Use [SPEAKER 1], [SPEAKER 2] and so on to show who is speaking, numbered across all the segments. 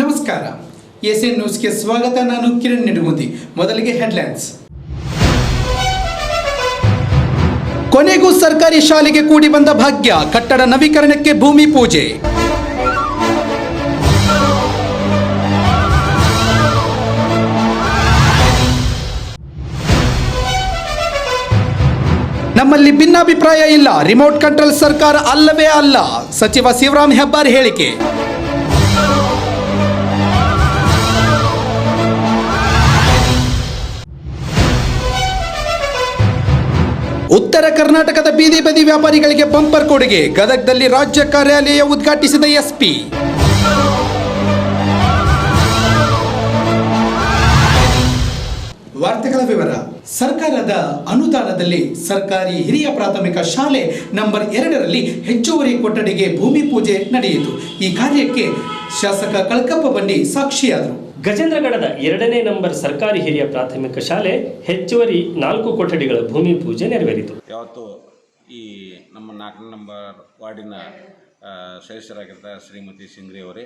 [SPEAKER 1] ನಮಸ್ಕಾರ ಎಸ್ಎನ್ ನ್ಯೂಸ್ಗೆ ಸ್ವಾಗತ. ನಾನು ಕಿರಣ್ ನಿಡುಗುಂದಿ. ಮೊದಲಿಗೆ ಹೆಡ್ಲೈನ್ಸ್. ಕೊನೆಗೂ ಸರ್ಕಾರಿ ಶಾಲೆಗೆ ಕೂಡಿ ಬಂದ ಭಾಗ್ಯ, ಕಟ್ಟಡ ನವೀಕರಣಕ್ಕೆ ಭೂಮಿ ಪೂಜೆ. ನಮ್ಮಲ್ಲಿ ಭಿನ್ನಾಭಿಪ್ರಾಯ ಇಲ್ಲ, ರಿಮೋಟ್ ಕಂಟ್ರೋಲ್ ಸರ್ಕಾರ ಅಲ್ಲವೇ ಅಲ್ಲ, ಸಚಿವ ಶಿವರಾಮ್ ಹೆಬ್ಬಾರ್ ಹೇಳಿಕೆ. ಉತ್ತರ ಕರ್ನಾಟಕದ ಬೀದಿ ಬದಿ ವ್ಯಾಪಾರಿಗಳಿಗೆ ಬಂಪರ್ ಕೊಡುಗೆ, ಗದಗದಲ್ಲಿ ರಾಜ್ಯ ಕಾರ್ಯಾಲಯ ಉದ್ಘಾಟಿಸಿದ ಎಸ್ಪಿ. ವಾರ್ತೆಗಳ ವಿವರ. ಸರ್ಕಾರದ ಅನುದಾನದಲ್ಲಿ ಸರ್ಕಾರಿ ಹಿರಿಯ ಪ್ರಾಥಮಿಕ ಶಾಲೆ ನಂಬರ್ 2ರಲ್ಲಿ ಹೆಚ್ಚುವರಿ ಕೊಠಡಿಗೆ ಭೂಮಿ ಪೂಜೆ ನಡೆಯಿತು. ಈ ಕಾರ್ಯಕ್ಕೆ ಶಾಸಕ ಕಳಕಪ್ಪ ಬಂಡಿ ಸಾಕ್ಷಿಯಾದರು.
[SPEAKER 2] ಗಜೇಂದ್ರಗಡದ 2ನೇ ನಂಬರ್ ಸರ್ಕಾರಿ ಹಿರಿಯ ಪ್ರಾಥಮಿಕ ಶಾಲೆ ಹೆಚ್ಚುವರಿ 4 ಕೊಠಡಿಗಳ ಭೂಮಿ ಪೂಜೆ ನೆರವೇರಿತು.
[SPEAKER 3] ಯಾವತ್ತು ಈ ನಮ್ಮ 4ನೇ ನಂಬರ್ ವಾರ್ಡಿನ ಸದಸ್ಯರಾಗಿದ್ದ ಶ್ರೀಮತಿ ಸಿಂಗ್ರಿ ಅವರೇ,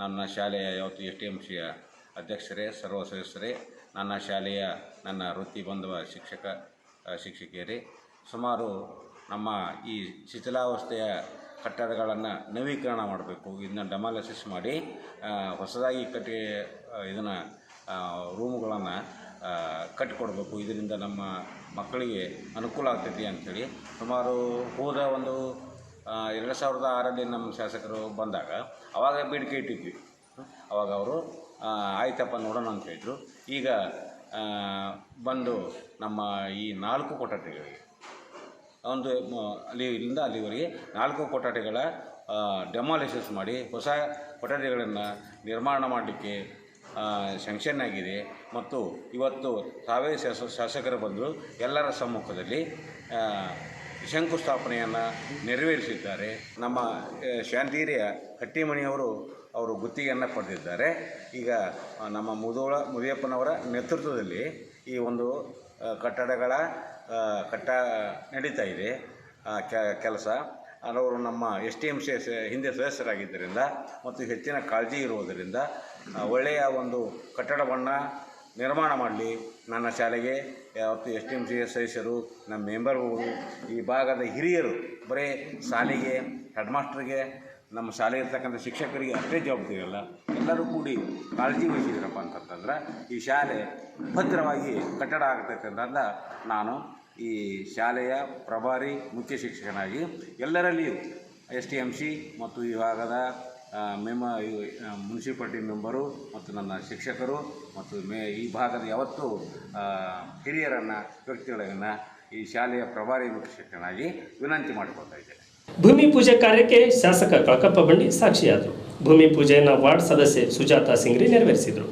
[SPEAKER 3] ನನ್ನ ಶಾಲೆಯ ಯಾವತ್ತು STMCಯ ಅಧ್ಯಕ್ಷರೇ, ಸರ್ವ ಸದಸ್ಯರೇ, ನನ್ನ ಶಾಲೆಯ ನನ್ನ ವೃತ್ತಿ ಬಾಂಧವ ಶಿಕ್ಷಕಿಯರೇ, ಸುಮಾರು ನಮ್ಮ ಈ ಶಿಥಿಲಾವಸ್ಥೆಯ ಕಟ್ಟಡಗಳನ್ನು ನವೀಕರಣ ಮಾಡಬೇಕು, ಇದನ್ನ ಡೆಮಾಲಿಸಿಸ್ ಮಾಡಿ ಹೊಸದಾಗಿ ಇದನ್ನು ರೂಮುಗಳನ್ನು ಕಟ್ಟಿಕೊಡ್ಬೇಕು, ಇದರಿಂದ ನಮ್ಮ ಮಕ್ಕಳಿಗೆ ಅನುಕೂಲ ಆಗ್ತೈತಿ ಅಂಥೇಳಿ ಸುಮಾರು ಹೋದ ಒಂದು 2006ರಲ್ಲಿ ನಮ್ಮ ಶಾಸಕರು ಬಂದಾಗ ಆವಾಗ ಬೇಡಿಕೆ ಇಟ್ಟಿದ್ವಿ. ಆವಾಗ ಅವರು ಆಯ್ತಪ್ಪ ನೋಡೋಣ ಅಂತ ಹೇಳಿದರು. ಈಗ ಬಂದು ನಮ್ಮ ಈ 4 ಕೊಠಡಿಗಳಿಗೆ ಒಂದು ಇಲ್ಲಿಂದ ಅಲ್ಲಿವರೆಗೆ 4 ಕೊಠಡಿಗಳ ಡೆಮಾಲಿಸಿಸ್ ಮಾಡಿ ಹೊಸ ಕೊಠಡಿಗಳನ್ನು ನಿರ್ಮಾಣ ಮಾಡಲಿಕ್ಕೆ ಸ್ಯಾಂಕ್ಷನ್ ಆಗಿದೆ. ಮತ್ತು ಇವತ್ತು ತಾವೇ ಶಾಸಕರು ಬಂದರು, ಎಲ್ಲರ ಸಮ್ಮುಖದಲ್ಲಿ ಶಂಕುಸ್ಥಾಪನೆಯನ್ನು ನೆರವೇರಿಸಿದ್ದಾರೆ. ನಮ್ಮ ಶಾಂತಿರಿಯ ಹಟ್ಟಿಮಣಿಯವರು ಗುತ್ತಿಗೆಯನ್ನು ಪಡೆದಿದ್ದಾರೆ. ಈಗ ನಮ್ಮ ಮುದಿಯಪ್ಪನವರ ನೇತೃತ್ವದಲ್ಲಿ ಈ ಒಂದು ಕಟ್ಟಡಗಳ ನಡೀತಾ ಇದೆ ಕೆಲಸ. ಅವರು ನಮ್ಮ STMC ಹಿಂದೆ ಸದಸ್ಯರಾಗಿದ್ದರಿಂದ ಮತ್ತು ಹೆಚ್ಚಿನ ಕಾಳಜಿ ಇರುವುದರಿಂದ ಒಳ್ಳೆಯ ಒಂದು ಕಟ್ಟಡವನ್ನು ನಿರ್ಮಾಣ ಮಾಡಲಿ. ನನ್ನ ಶಾಲೆಗೆ ಯಾವತ್ತು STMC ಸದಸ್ಯರು, ನಮ್ಮ ಮೆಂಬರ್ಗಳು, ಈ ಭಾಗದ ಹಿರಿಯರು, ಬರೀ ಶಾಲೆಗೆ ಹೆಡ್ ಮಾಸ್ಟ್ರಿಗೆ, ನಮ್ಮ ಶಾಲೆ ಇರ್ತಕ್ಕಂಥ ಶಿಕ್ಷಕರಿಗೆ ಅಷ್ಟೇ ಜವಾಬ್ದಾರಿ ಅಲ್ಲ, ಎಲ್ಲರೂ ಕೂಡಿ ಕಾಳಜಿ ವಹಿಸಿದ್ರಪ್ಪ ಅಂತಂತಂದ್ರೆ ಈ ಶಾಲೆ ಭದ್ರವಾಗಿ ಕಟ್ಟಡ ಆಗ್ತಕ್ಕಂಥದ್ದು ನಾನು ಈ ಶಾಲೆಯ ಪ್ರಭಾರಿ ಮುಖ್ಯ ಶಿಕ್ಷಕನಾಗಿ ಎಲ್ಲರಲ್ಲಿಯೂ STMC ಮತ್ತು ಈ ಭಾಗದ ಮುನ್ಸಿಪಾಲ್ಟಿ ಮೆಂಬರು ಮತ್ತು ನನ್ನ ಶಿಕ್ಷಕರು ಮತ್ತು ಈ ಭಾಗದ ಯಾವತ್ತೂ ಹಿರಿಯರನ್ನು ವ್ಯಕ್ತಿಗಳನ್ನು ಈ ಶಾಲೆಯ ಪ್ರಭಾರಿ ಮುಖ್ಯ ಶಿಕ್ಷಕನಾಗಿ ವಿನಂತಿ ಮಾಡಿಕೊಳ್ತಾ ಇದ್ದೇನೆ.
[SPEAKER 2] ಭೂಮಿ ಪೂಜೆ ಕಾರ್ಯಕ್ಕೆ ಶಾಸಕ ಕಳಕಪ್ಪ ಬಂಡಿ ಸಾಕ್ಷಿಯಾದರು. ಭೂಮಿ ಪೂಜೆಯನ್ನು ವಾರ್ಡ್ ಸದಸ್ಯೆ ಸುಜಾತಾ ಸಿಂಗ್ರಿ ನೆರವೇರಿಸಿದರು.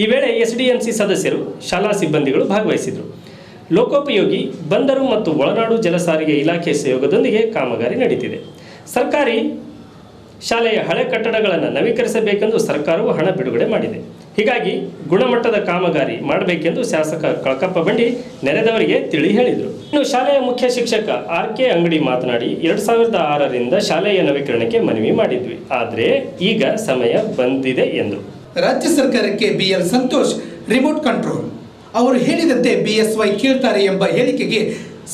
[SPEAKER 2] ಈ ವೇಳೆ SDMC ಸದಸ್ಯರು, ಶಾಲಾ ಸಿಬ್ಬಂದಿಗಳು ಭಾಗವಹಿಸಿದರು. ಲೋಕೋಪಯೋಗಿ, ಬಂದರು ಮತ್ತು ಒಳನಾಡು ಜಲಸಾರಿಗೆ ಇಲಾಖೆ ಸಹಯೋಗದೊಂದಿಗೆ ಕಾಮಗಾರಿ ನಡೆಯುತ್ತಿದೆ. ಸರ್ಕಾರಿ ಶಾಲೆಯ ಹಳೆ ಕಟ್ಟಡಗಳನ್ನು ನವೀಕರಿಸಬೇಕೆಂದು ಸರ್ಕಾರವು ಹಣ ಬಿಡುಗಡೆ ಮಾಡಿದೆ. ಹೀಗಾಗಿ ಗುಣಮಟ್ಟದ ಕಾಮಗಾರಿ ಮಾಡಬೇಕೆಂದು ಶಾಸಕ ಕಳಕಪ್ಪ ಬಂಡಿ ನೆರೆದವರಿಗೆ ತಿಳಿ ಹೇಳಿದರು. ಇನ್ನು ಶಾಲೆಯ ಮುಖ್ಯ ಶಿಕ್ಷಕ RK ಅಂಗಡಿ ಮಾತನಾಡಿ 2006ರಿಂದ ಶಾಲೆಯ ನವೀಕರಣಕ್ಕೆ ಮನವಿ ಮಾಡಿದ್ವಿ, ಆದರೆ ಈಗ ಸಮಯ ಬಂದಿದೆ ಎಂದರು.
[SPEAKER 1] ರಾಜ್ಯ ಸರ್ಕಾರಕ್ಕೆ BL ಸಂತೋಷ್ ರಿಮೋಟ್ ಕಂಟ್ರೋಲ್. ಅವರು ಹೇಳಿದಂತೆ BSY ಕೇಳ್ತಾರೆ ಎಂಬ ಹೇಳಿಕೆಗೆ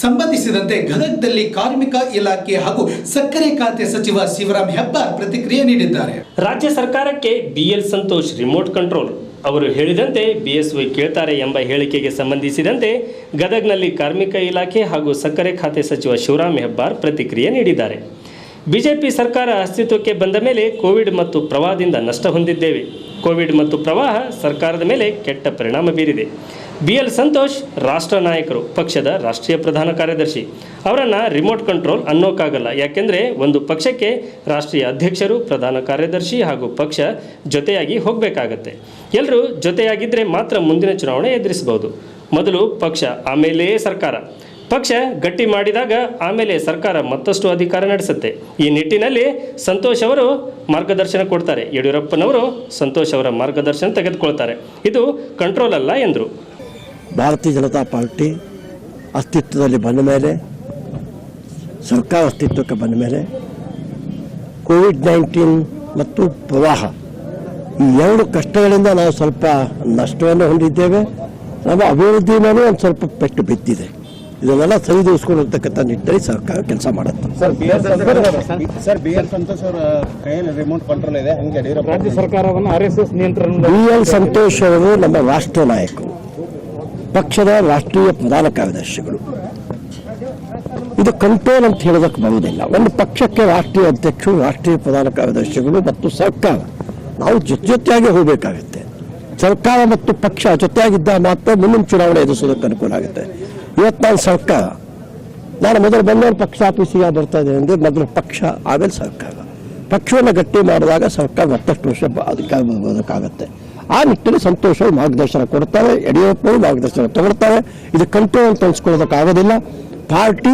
[SPEAKER 1] ಸಂಬಂಧಿಸಿದಂತೆ ಗದಗದಲ್ಲಿ ಕಾರ್ಮಿಕ ಇಲಾಖೆ ಹಾಗೂ ಸಕ್ಕರೆ ಖಾತೆ ಸಚಿವ ಶಿವರಾಮ್ ಹೆಬ್ಬಾರ್ ಪ್ರತಿಕ್ರಿಯೆ ನೀಡಿದ್ದಾರೆ.
[SPEAKER 2] ರಾಜ್ಯ ಸರ್ಕಾರಕ್ಕೆ BL ಸಂತೋಷ್ ರಿಮೋಟ್ ಕಂಟ್ರೋಲ್. ಅವರು ಹೇಳಿದಂತೆ BSY ಕೇಳ್ತಾರೆ ಎಂಬ ಹೇಳಿಕೆಗೆ ಸಂಬಂಧಿಸಿದಂತೆ ಗದಗ್ನಲ್ಲಿ ಕಾರ್ಮಿಕ ಇಲಾಖೆ ಹಾಗೂ ಸಕ್ಕರೆ ಖಾತೆ ಸಚಿವ ಶಿವರಾಮ್ ಹೆಬ್ಬಾರ್ ಪ್ರತಿಕ್ರಿಯೆ ನೀಡಿದ್ದಾರೆ. ಬಿಜೆಪಿ ಸರ್ಕಾರ ಅಸ್ತಿತ್ವಕ್ಕೆ ಬಂದ ಮೇಲೆ ಕೋವಿಡ್ ಮತ್ತು ಪ್ರವಾಹದಿಂದ ನಷ್ಟ ಹೊಂದಿದ್ದೇವೆ. ಕೋವಿಡ್ ಮತ್ತು ಪ್ರವಾಹ ಸರ್ಕಾರದ ಮೇಲೆ ಕೆಟ್ಟ ಪರಿಣಾಮ ಬೀರಿದೆ. BL ಸಂತೋಷ್ ರಾಷ್ಟ್ರ ನಾಯಕರು, ಪಕ್ಷದ ರಾಷ್ಟ್ರೀಯ ಪ್ರಧಾನ ಕಾರ್ಯದರ್ಶಿ. ಅವರನ್ನು ರಿಮೋಟ್ ಕಂಟ್ರೋಲ್ ಅನ್ನೋಕ್ಕಾಗಲ್ಲ. ಯಾಕೆಂದರೆ ಒಂದು ಪಕ್ಷಕ್ಕೆ ರಾಷ್ಟ್ರೀಯ ಅಧ್ಯಕ್ಷರು, ಪ್ರಧಾನ ಕಾರ್ಯದರ್ಶಿ ಹಾಗೂ ಪಕ್ಷ ಜೊತೆಯಾಗಿ ಹೋಗಬೇಕಾಗತ್ತೆ. ಎಲ್ಲರೂ ಜೊತೆಯಾಗಿದ್ದರೆ ಮಾತ್ರ ಮುಂದಿನ ಚುನಾವಣೆ ಎದುರಿಸಬಹುದು. ಮೊದಲು ಪಕ್ಷ, ಆಮೇಲೆ ಸರ್ಕಾರ. ಪಕ್ಷ ಗಟ್ಟಿ ಮಾಡಿದಾಗ ಆಮೇಲೆ ಸರ್ಕಾರ ಮತ್ತಷ್ಟು ಅಧಿಕಾರ ನಡೆಸುತ್ತೆ. ಈ ನಿಟ್ಟಿನಲ್ಲಿ ಸಂತೋಷ್ ಅವರು ಮಾರ್ಗದರ್ಶನ ಕೊಡ್ತಾರೆ. ಯಡಿಯೂರಪ್ಪನವರು ಸಂತೋಷ್ ಅವರ ಮಾರ್ಗದರ್ಶನ ತೆಗೆದುಕೊಳ್ತಾರೆ. ಇದು ಕಂಟ್ರೋಲ್ ಅಲ್ಲ ಎಂದರು.
[SPEAKER 4] ಭಾರತೀಯ ಜನತಾ ಪಾರ್ಟಿ ಅಸ್ತಿತ್ವದಲ್ಲಿ ಬಂದ ಮೇಲೆ, ಸರ್ಕಾರ ಅಸ್ತಿತ್ವಕ್ಕೆ ಬಂದ ಮೇಲೆ ಕೋವಿಡ್-19 ಮತ್ತು ಪ್ರವಾಹ ಈ ಎರಡು ಕಷ್ಟಗಳಿಂದ ನಾವು ಸ್ವಲ್ಪ ನಷ್ಟವನ್ನು ಹೊಂದಿದ್ದೇವೆ. ನಮ್ಮ ಅಭಿವೃದ್ಧಿ ಮೇಲೆ ಒಂದು ಸ್ವಲ್ಪ ಪೆಟ್ಟು ಬಿದ್ದಿದೆ. ಇದನ್ನೆಲ್ಲ ಸರಿದೂಗಿಸ್ಕೊಂಡಿರ್ತಕ್ಕಂಥ ನಿಟ್ಟಿನಲ್ಲಿ ಸರ್ಕಾರ ಕೆಲಸ ಮಾಡುತ್ತೆ.
[SPEAKER 5] ಸರ್ BL ಸಂತೋಷ್ ಅವರ ಕೈಯಲ್ಲಿ ರಿಮೋಟ್ ಕಂಟ್ರೋಲ್ ಇದೆ. ಹಂಗೆ ಯಡಿಯೂರಪ್ಪ
[SPEAKER 6] ರಾಜ್ಯ ಸರ್ಕಾರವನ್ನು RSS ನಿಯಂತ್ರಣ.
[SPEAKER 4] BL ಸಂತೋಷ್ ಅವರು ನಮ್ಮ ರಾಷ್ಟ್ರ ನಾಯಕರು, ಪಕ್ಷದ ರಾಷ್ಟ್ರೀಯ ಪ್ರಧಾನ ಕಾರ್ಯದರ್ಶಿಗಳು. ಇದು ಕಂಟ್ರೋಲ್ ಅಂತ ಹೇಳೋದಕ್ಕೆ ಬರುವುದಿಲ್ಲ. ಒಂದು ಪಕ್ಷಕ್ಕೆ ರಾಷ್ಟ್ರೀಯ ಅಧ್ಯಕ್ಷರು, ರಾಷ್ಟ್ರೀಯ ಪ್ರಧಾನ ಕಾರ್ಯದರ್ಶಿಗಳು ಮತ್ತು ಸರ್ಕಾರ ನಾವು ಜೊತೆಯಾಗಿ ಹೋಗಬೇಕಾಗುತ್ತೆ. ಸರ್ಕಾರ ಮತ್ತು ಪಕ್ಷ ಜೊತೆಯಾಗಿದ್ದ ಮಾತ್ರ ಮುಂದಿನ ಚುನಾವಣೆ ಎದುರಿಸೋದಕ್ಕೆ ಅನುಕೂಲ ಆಗುತ್ತೆ. ಇವತ್ತು ನಾನು ಮೊದಲು ಬಂದವರು ಪಕ್ಷ ಆಫೀಸಿಗೆ ಬರ್ತಾ ಇದ್ದೇನೆ ಅಂದರೆ ಮೊದಲು ಪಕ್ಷ, ಆಮೇಲೆ ಸರ್ಕಾರ. ಪಕ್ಷವನ್ನು ಗಟ್ಟಿ ಮಾಡಿದಾಗ ಸರ್ಕಾರ ಮತ್ತಷ್ಟು ವರ್ಷ ಅಧಿಕಾರ ಬರೋದಕ್ಕಾಗತ್ತೆ. ಆ ನಿಟ್ಟಿನಲ್ಲಿ ಸಂತೋಷ ಮಾರ್ಗದರ್ಶನ ಕೊಡ್ತಾರೆ, ಯಡಿಯೂರಪ್ಪರು ಮಾರ್ಗದರ್ಶನ ತಗೊಳ್ತಾರೆ. ಇದು ಕಂಟ್ರೋಲ್ ಅಂತ ಅನ್ಸ್ಕೊಳ್ಳೋದಕ್ಕಾಗೋದಿಲ್ಲ. ಪಾರ್ಟಿ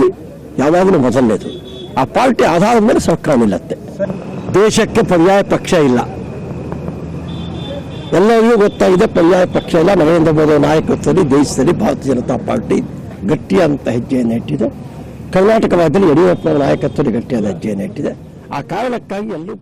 [SPEAKER 4] ಯಾವಾಗಲೂ ಮೊದಲನೇದು. ಆ ಪಾರ್ಟಿ ಆಧಾರದ ಮೇಲೆ ಸರ್ಕಾರ ನಿಲ್ಲತ್ತೆ. ದೇಶಕ್ಕೆ ಪರ್ಯಾಯ ಪಕ್ಷ ಇಲ್ಲ. ಎಲ್ಲರಿಗೂ ಗೊತ್ತಾಗಿದೆ ಪರ್ಯಾಯ ಪಕ್ಷ ಇಲ್ಲ. ನರೇಂದ್ರ ಮೋದಿ ನಾಯಕತ್ವದಲ್ಲಿ ದೇಶದಲ್ಲಿ ಭಾರತೀಯ ಜನತಾ ಪಾರ್ಟಿ ಗಟ್ಟಿಯಾದಂಥ ಹೆಜ್ಜೆಯನ್ನು ಇಟ್ಟಿದೆ. ಕರ್ನಾಟಕ ರಾಜ್ಯದಲ್ಲಿ ಯಡಿಯೂರಪ್ಪನ ನಾಯಕತ್ವದಲ್ಲಿ ಗಟ್ಟಿಯಾದ ಹೆಜ್ಜೆಯನ್ನು ಇಟ್ಟಿದೆ. ಆ ಕಾರಣಕ್ಕಾಗಿ ಎಲ್ಲರೂ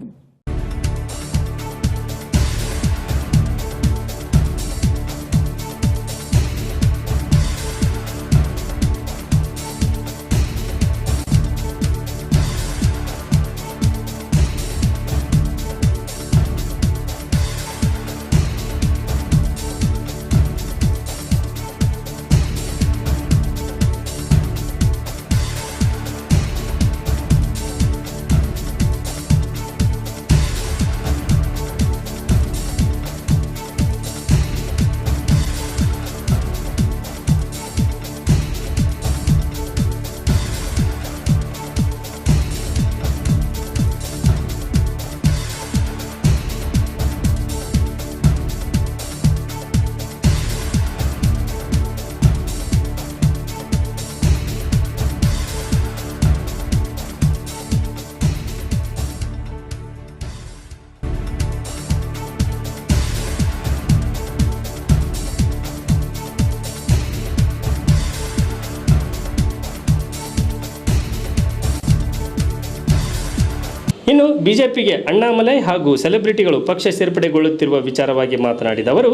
[SPEAKER 2] ಇನ್ನು ಬಿಜೆಪಿಗೆ ಅಣ್ಣಾಮಲೈ ಹಾಗೂ ಸೆಲೆಬ್ರಿಟಿಗಳು ಪಕ್ಷ ಸೇರ್ಪಡೆಗೊಳ್ಳುತ್ತಿರುವ ವಿಚಾರವಾಗಿ ಮಾತನಾಡಿದ ಅವರು,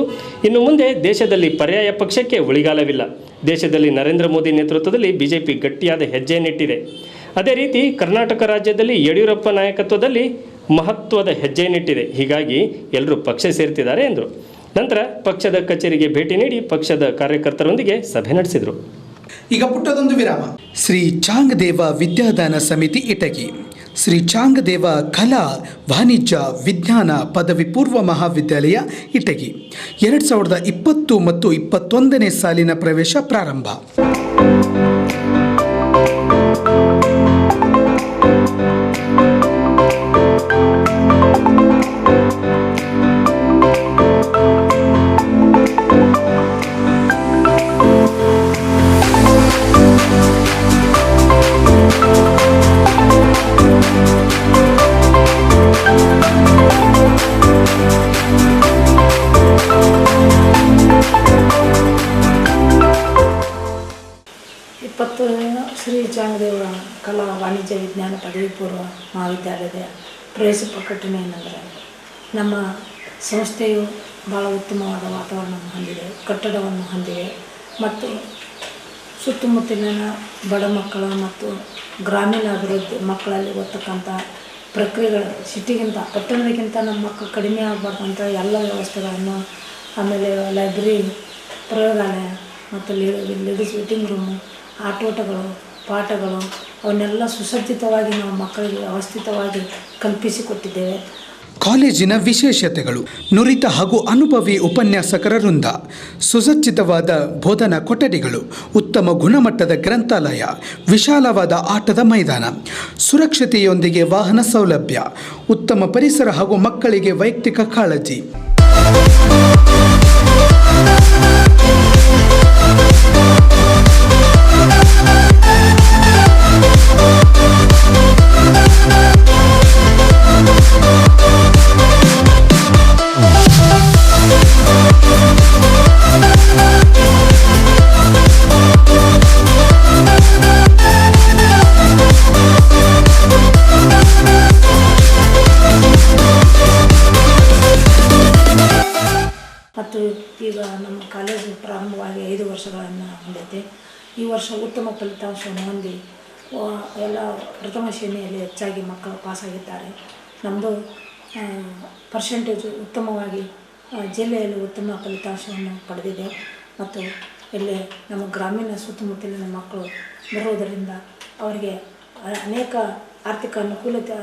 [SPEAKER 2] ಇನ್ನು ಮುಂದೆ ದೇಶದಲ್ಲಿ ಪರ್ಯಾಯ ಪಕ್ಷಕ್ಕೆ ಉಳಿಗಾಲವಿಲ್ಲ. ದೇಶದಲ್ಲಿ ನರೇಂದ್ರ ಮೋದಿ ನೇತೃತ್ವದಲ್ಲಿ ಬಿಜೆಪಿ ಗಟ್ಟಿಯಾದ ಹೆಜ್ಜೆಯನ್ನಿಟ್ಟಿದೆ. ಅದೇ ರೀತಿ ಕರ್ನಾಟಕ ರಾಜ್ಯದಲ್ಲಿ ಯಡಿಯೂರಪ್ಪ ನಾಯಕತ್ವದಲ್ಲಿ ಮಹತ್ವದ ಹೆಜ್ಜೆಯನ್ನಿಟ್ಟಿದೆ. ಹೀಗಾಗಿ ಎಲ್ಲರೂ ಪಕ್ಷ ಸೇರ್ತಿದ್ದಾರೆ ಎಂದರು. ನಂತರ ಪಕ್ಷದ ಕಚೇರಿಗೆ ಭೇಟಿ ನೀಡಿ ಪಕ್ಷದ ಕಾರ್ಯಕರ್ತರೊಂದಿಗೆ ಸಭೆ ನಡೆಸಿದರು.
[SPEAKER 1] ಈಗ ಪುಟ್ಟದೊಂದು ವಿರಾಮ. ಶ್ರೀ ಚಾಂಗದೇವ ವಿದ್ಯಾದಾನ ಸಮಿತಿ ಇಟಗಿ, ಶ್ರೀ ಚಾಂಗದೇವ ಕಲಾ ವಾಣಿಜ್ಯ ವಿಜ್ಞಾನ ಪದವಿ ಪೂರ್ವ ಮಹಾವಿದ್ಯಾಲಯ ಇಟಗಿ 2020 ಮತ್ತು 21ನೇ ಸಾಲಿನ ಪ್ರವೇಶ ಪ್ರಾರಂಭ.
[SPEAKER 7] ಶ್ರೀ ಚಾಂಗದೇವ ಕಲಾ ವಾಣಿಜ್ಯ ವಿಜ್ಞಾನ ಪದವಿ ಪೂರ್ವ ಮಹಾವಿದ್ಯಾಲಯದ ಪ್ರವೇಶ ಪ್ರಕಟಣೆ ಏನಂದರೆ, ನಮ್ಮ ಸಂಸ್ಥೆಯು ಭಾಳ ಉತ್ತಮವಾದ ವಾತಾವರಣವನ್ನು ಹೊಂದಿದೆ, ಕಟ್ಟಡವನ್ನು ಹೊಂದಿದೆ ಮತ್ತು ಸುತ್ತಮುತ್ತಲಿನ ಬಡ ಮಕ್ಕಳ ಮತ್ತು ಗ್ರಾಮೀಣ ಅಭಿವೃದ್ಧಿ ಮಕ್ಕಳಲ್ಲಿ ಓದ್ತಕ್ಕಂಥ ಪ್ರಕ್ರಿಯೆಗಳು ಸಿಟಿಗಿಂತ ಪಟ್ಟಣದಕ್ಕಿಂತ ನಮ್ಮ ಮಕ್ಕಳು ಕಡಿಮೆ ಆಗಬಾರ್ದಂತ ಎಲ್ಲ ವ್ಯವಸ್ಥೆಗಳನ್ನು, ಆಮೇಲೆ ಲೈಬ್ರರಿ, ಪ್ರಯೋಗಾಲಯ ಮತ್ತು ಲೇಡೀಸ್ ವೇಟಿಂಗ್ ರೂಮು, ಆಟೋಟಗಳು, ಪಾಠಗಳು ಅವನ್ನೆಲ್ಲ ಸುಸಜ್ಜಿತವಾಗಿ ನಾವು ಮಕ್ಕಳಿಗೆ ವ್ಯವಸ್ಥಿತವಾಗಿ ಕಲ್ಪಿಸಿಕೊಟ್ಟಿದ್ದೇವೆ.
[SPEAKER 1] ಕಾಲೇಜಿನ ವಿಶೇಷತೆಗಳು: ನುರಿತ ಹಾಗೂ ಅನುಭವಿ ಉಪನ್ಯಾಸಕರ ವೃಂದ, ಸುಸಜ್ಜಿತವಾದ ಬೋಧನಾ ಕೊಠಡಿಗಳು, ಉತ್ತಮ ಗುಣಮಟ್ಟದ ಗ್ರಂಥಾಲಯ, ವಿಶಾಲವಾದ ಆಟದ ಮೈದಾನ, ಸುರಕ್ಷತೆಯೊಂದಿಗೆ ವಾಹನ ಸೌಲಭ್ಯ, ಉತ್ತಮ ಪರಿಸರ ಹಾಗೂ ಮಕ್ಕಳಿಗೆ ವೈಯಕ್ತಿಕ ಕಾಳಜಿ.
[SPEAKER 7] ಮತ್ತು ಈಗ ನಮ್ಮ ಕಾಲೇಜು ಪ್ರಾರಂಭವಾಗಿ 5 ವರ್ಷಗಳನ್ನು ಹೊಂದೈತೆ. ಈ ವರ್ಷ ಉತ್ತಮ ಫಲಿತಾಂಶವನ್ನು ಹೊಂದಿ ಎಲ್ಲ ಪ್ರಥಮ ಶ್ರೇಣಿಯಲ್ಲಿ ಹೆಚ್ಚಾಗಿ ಮಕ್ಕಳು ಪಾಸಾಗಿದ್ದಾರೆ. ನಮ್ಮದು ಪರ್ಸೆಂಟೇಜು ಉತ್ತಮವಾಗಿ ಜಿಲ್ಲೆಯಲ್ಲಿ ಉತ್ತಮ ಫಲಿತಾಂಶವನ್ನು ಪಡೆದಿದೆ ಮತ್ತು ಇಲ್ಲಿ ನಮ್ಮ ಗ್ರಾಮೀಣ ಸುತ್ತಮುತ್ತಲಿನ ಮಕ್ಕಳು ಬರುವುದರಿಂದ ಅವರಿಗೆ ಅನೇಕ ಆರ್ಥಿಕ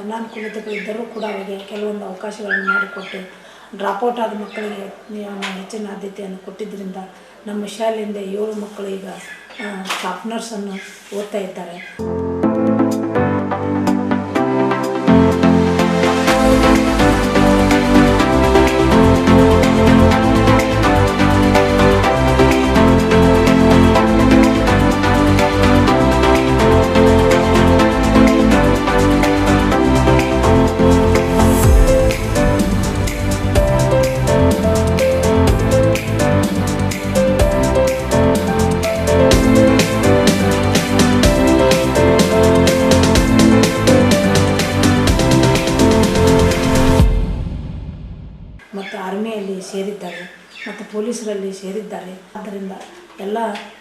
[SPEAKER 7] ಅನಾನುಕೂಲತೆಗಳಿದ್ದರೂ ಕೂಡ ಅವರಿಗೆ ಕೆಲವೊಂದು ಅವಕಾಶಗಳನ್ನು ಮಾಡಿಕೊಟ್ಟು ಡ್ರಾಪ್ಔಟ್ ಆದ ಮಕ್ಕಳಿಗೆ ಹೆಚ್ಚಿನ ಆದ್ಯತೆಯನ್ನು ಕೊಟ್ಟಿದ್ದರಿಂದ ನಮ್ಮ ಶಾಲೆಯಿಂದ 7 ಮಕ್ಕಳು ಈಗ ಟಾಪ್ ನರ್ಸನ್ನು ಓದ್ತಾ ಇದ್ದಾರೆ. ಮತ್ತು ಆರ್ಮಿಯಲ್ಲಿ ಸೇರಿದ್ದಾರೆ ಮತ್ತು ಪೊಲೀಸರಲ್ಲಿ ಸೇರಿದ್ದಾರೆ. ಆದ್ದರಿಂದ ಎಲ್ಲ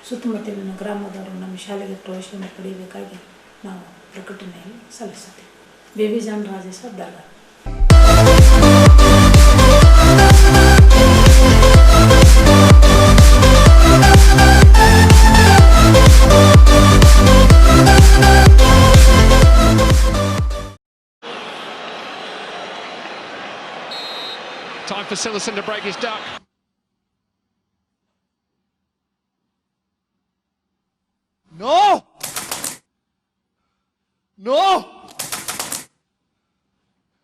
[SPEAKER 7] ಸುತ್ತಮುತ್ತಲಿನ ಗ್ರಾಮದವರು ನಮ್ಮ ಶಾಲೆಗೆ ಪ್ರವೇಶವನ್ನು ಪಡೆಯಬೇಕಾಗಿ ನಾವು ಪ್ರಕಟಣೆಯಲ್ಲಿ ಸಲ್ಲಿಸುತ್ತೇವೆ. Baby John Rajeshwar Dargah.
[SPEAKER 8] Time for Silerson to break his duck. No! No!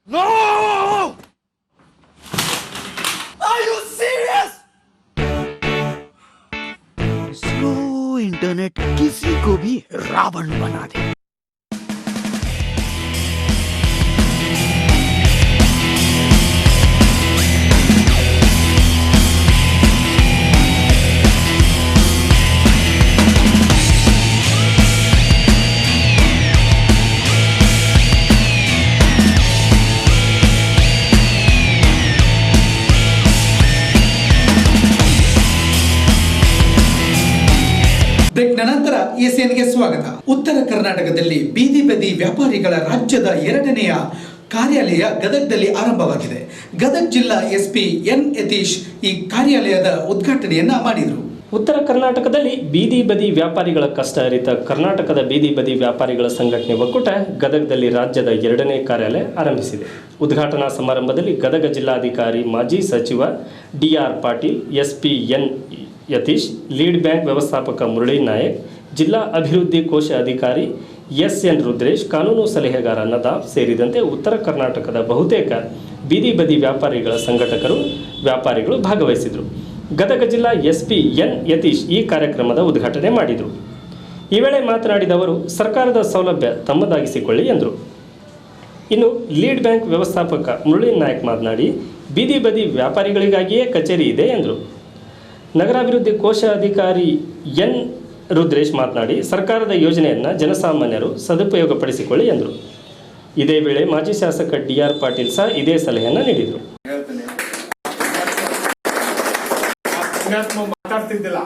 [SPEAKER 8] No! Are you serious?
[SPEAKER 9] Slow internet किसी को भी रावण बना दे.
[SPEAKER 1] ಬ್ರೇಕ್ನ ನಂತರ ಎಸ್ಎನ್ಗೆ ಸ್ವಾಗತ. ಉತ್ತರ ಕರ್ನಾಟಕದಲ್ಲಿ ಬೀದಿ ಬದಿ ವ್ಯಾಪಾರಿಗಳ ರಾಜ್ಯದ 2ನೆಯ ಕಾರ್ಯಾಲಯ ಗದಗದಲ್ಲಿ ಆರಂಭವಾಗಿದೆ. ಗದಗ ಜಿಲ್ಲಾ ಎಸ್ಪಿ ಎನ್ ಯತೀಶ್ ಈ ಕಾರ್ಯಾಲಯದ ಉದ್ಘಾಟನೆಯನ್ನ ಮಾಡಿದರು.
[SPEAKER 2] ಉತ್ತರ ಕರ್ನಾಟಕದಲ್ಲಿ ಬೀದಿ ಬದಿ ವ್ಯಾಪಾರಿಗಳ ಕಷ್ಟ ಅರಿತ ಕರ್ನಾಟಕದ ಬೀದಿ ಬದಿ ವ್ಯಾಪಾರಿಗಳ ಸಂಘಟನೆ ಒಕ್ಕೂಟ ಗದಗದಲ್ಲಿ ರಾಜ್ಯದ 2ನೇ ಕಾರ್ಯಾಲಯ ಆರಂಭಿಸಿದೆ. ಉದ್ಘಾಟನಾ ಸಮಾರಂಭದಲ್ಲಿ ಗದಗ ಜಿಲ್ಲಾಧಿಕಾರಿ ಮಾಜಿ ಸಚಿವ DR Patil, SP N Yatish, lead bank ವ್ಯವಸ್ಥಾಪಕ ಮುರಳಿ ನಾಯಕ್, ಜಿಲ್ಲಾ ಅಭಿವೃದ್ಧಿ ಕೋಶ ಅಧಿಕಾರಿ SN ರುದ್ರೇಶ್, ಕಾನೂನು ಸಲಹೆಗಾರ ನದಾಫ್ ಸೇರಿದಂತೆ ಉತ್ತರ ಕರ್ನಾಟಕದ ಬಹುತೇಕ ಬೀದಿ ಬದಿ ವ್ಯಾಪಾರಿಗಳ ಸಂಘಟಕರು, ವ್ಯಾಪಾರಿಗಳು ಭಾಗವಹಿಸಿದರು. ಗದಗ ಜಿಲ್ಲಾ ಎಸ್ಪಿ ಎನ್ ಯತೀಶ್ ಈ ಕಾರ್ಯಕ್ರಮದ ಉದ್ಘಾಟನೆ ಮಾಡಿದರು. ಈ ವೇಳೆ ಮಾತನಾಡಿದ ಅವರು, ಸರ್ಕಾರದ ಸೌಲಭ್ಯ ತಮ್ಮದಾಗಿಸಿಕೊಳ್ಳಿ ಎಂದರು. ಇನ್ನು ಲೀಡ್ ಬ್ಯಾಂಕ್ ವ್ಯವಸ್ಥಾಪಕ ಮುರಳಿ ನಾಯಕ್ ಮಾತನಾಡಿ, ಬೀದಿ ಬದಿ ವ್ಯಾಪಾರಿಗಳಿಗಾಗಿಯೇ ಕಚೇರಿ ಇದೆ ಎಂದರು. ನಗರಾಭಿವೃದ್ಧಿ ಕೋಶ ಅಧಿಕಾರಿ ಎನ್ ರುದ್ರೇಶ್ ಮಾತನಾಡಿ, ಸರ್ಕಾರದ ಯೋಜನೆಯನ್ನು ಜನಸಾಮಾನ್ಯರು ಸದುಪಯೋಗಪಡಿಸಿಕೊಳ್ಳಿ ಎಂದರು. ಇದೇ ವೇಳೆ ಮಾಜಿ ಶಾಸಕ DR ಪಾಟೀಲ್ ಸಹ ಇದೇ ಸಲಹೆಯನ್ನು ನೀಡಿದರು.
[SPEAKER 10] ಪುಣ್ಯಾತ್ಮ ಮಾತಾಡ್ತಿದ್ದಿಲ್ಲ,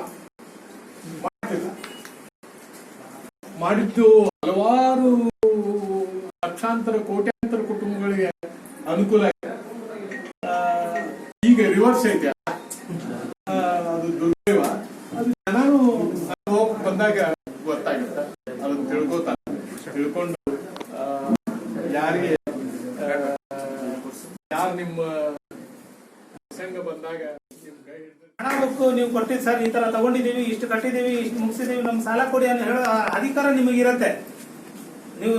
[SPEAKER 10] ಮಾಡ್ತಿಲ್ಲ. ಮಾಡಿದ್ದು ಹಲವಾರು ಲಕ್ಷಾಂತರ ಕೋಟ್ಯಾಂತರ ಕುಟುಂಬಗಳಿಗೆ ಅನುಕೂಲ ಆಗಿದೆ. ಈಗ ರಿವರ್ಸ್ ಐತೆ, ಅದು ದುರ್ದೈವ. ಅದು ಜನರು ಹೋಗಿ ಬಂದಾಗ ಗೊತ್ತಾಗುತ್ತೆ, ಅದನ್ನ ತಿಳ್ಕೊಂಡು ಯಾರಿಗೆ ಯಾರು ನಿಮ್ಮ ಪ್ರಸಂಗ ಬಂದಾಗ
[SPEAKER 5] ಹಣ ಬೇಕು ನೀವು ಕೊಟ್ಟಿದ್ದು ಸರ್, ಈ ತರ ತಗೊಂಡಿದೀವಿ, ಇಷ್ಟು ಕಟ್ಟಿದೀವಿ, ಇಷ್ಟು ಮುಗಿಸಿದೀವಿ, ನಮ್ಗೆ ಸಾಲ ಕೊಡಿ ಅಂತ ಹೇಳೋ ಅಧಿಕಾರ ನಿಮಗಿರುತ್ತೆ.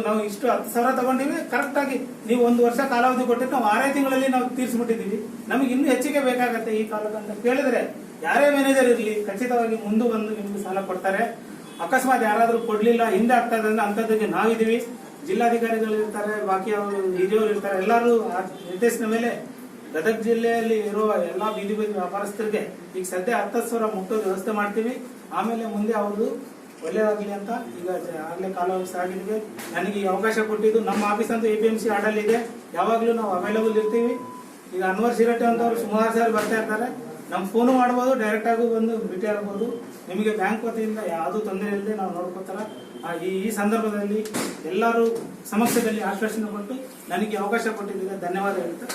[SPEAKER 5] ನಾವು ಇಷ್ಟು 10,000 ತಗೊಂಡಿವಿ, ಕರೆಕ್ಟ್ ಆಗಿ ನೀವು 1 ವರ್ಷ ಕಾಲಾವಧಿ ಕೊಟ್ಟಿದ್ದು ನಾವು 6 ತಿಂಗಳಲ್ಲಿ ನಾವು ತೀರ್ಸ್ಬಿಟ್ಟಿದೀವಿ, ನಮಗೆ ಇನ್ನೂ ಹೆಚ್ಚಿಗೆ ಬೇಕಾಗತ್ತೆ ಈ ಕಾಲದ ಅಂತ ಕೇಳಿದ್ರೆ ಯಾರೇ ಮ್ಯಾನೇಜರ್ ಇರಲಿ ಖಚಿತವಾಗಿ ಮುಂದೆ ಬಂದು ನಿಮ್ಗೆ ಸಾಲ ಕೊಡ್ತಾರೆ. ಅಕಸ್ಮಾತ್ ಯಾರಾದ್ರೂ ಕೊಡ್ಲಿಲ್ಲ, ಹಿಂದೆ ಆಗ್ತಾ ಇದೆ ಅಂದ್ರೆ ಅಂಥದ್ದಕ್ಕೆ ನಾವಿದೀವಿ, ಜಿಲ್ಲಾಧಿಕಾರಿಗಳು ಇರ್ತಾರೆ, ಬಾಕಿ ಅವರು ಹಿರಿಯವರು ಇರ್ತಾರೆ, ಎಲ್ಲರೂ ನಿರ್ದೇಶನ ಮೇಲೆ ಗದಗ ಜಿಲ್ಲೆಯಲ್ಲಿ ಇರುವ ಎಲ್ಲಾ ಬೀದಿ ವ್ಯಾಪಾರಸ್ಥರಿಗೆ ಈಗ ಸದ್ಯ 10,000 ಮುಟ್ಟೋ ವ್ಯವಸ್ಥೆ ಮಾಡ್ತೀವಿ. ಆಮೇಲೆ ಮುಂದೆ ಅವ್ರದ್ದು ಒಳ್ಳೆಯದಾಗಲಿ ಅಂತ ಈಗ ಆಗಲೇ ಕಾಲಾವಕಾಶ ಆಗಿದ್ವಿ. ನನಗೆ ಈ ಅವಕಾಶ ಕೊಟ್ಟಿದ್ದು ನಮ್ಮ ಆಫೀಸ್ ಅಂತೂ APMC ಆಡಲ್ಲಿದೆ, ಯಾವಾಗಲೂ ನಾವು ಅವೈಲಬಲ್ ಇರ್ತೀವಿ. ಈಗ ಅನ್ವರ್ ಶಿರಟ್ಟಿ ಅಂತ ಅವರು ಸುಮಾರು ಸಾರಿ ಬರ್ತಾ ಇರ್ತಾರೆ, ನಮ್ಮ ಫೋನು ಮಾಡ್ಬೋದು, ಡೈರೆಕ್ಟ್ ಆಗಿ ಬಂದು ಭೇಟಿ ಆಗ್ಬೋದು. ನಿಮಗೆ ಬ್ಯಾಂಕ್ ವತಿಯಿಂದ ಯಾವುದೂ ತೊಂದರೆ ಇಲ್ಲದೆ ನಾವು ನೋಡ್ಕೋತಾರೆ. ಈ ಸಂದರ್ಭದಲ್ಲಿ ಎಲ್ಲರೂ ಸಮಕ್ಷದಲ್ಲಿ ಆಶ್ವಾಸನೆ ಕೊಟ್ಟು ನನಗೆ ಅವಕಾಶ ಕೊಟ್ಟಿದ್ದೀರಿ, ಧನ್ಯವಾದ ಹೇಳ್ತಾ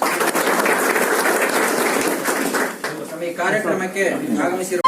[SPEAKER 11] ಈ ಕಾರ್ಯಕ್ರಮಕ್ಕೆ ಆಗಮಿಸಿರುವ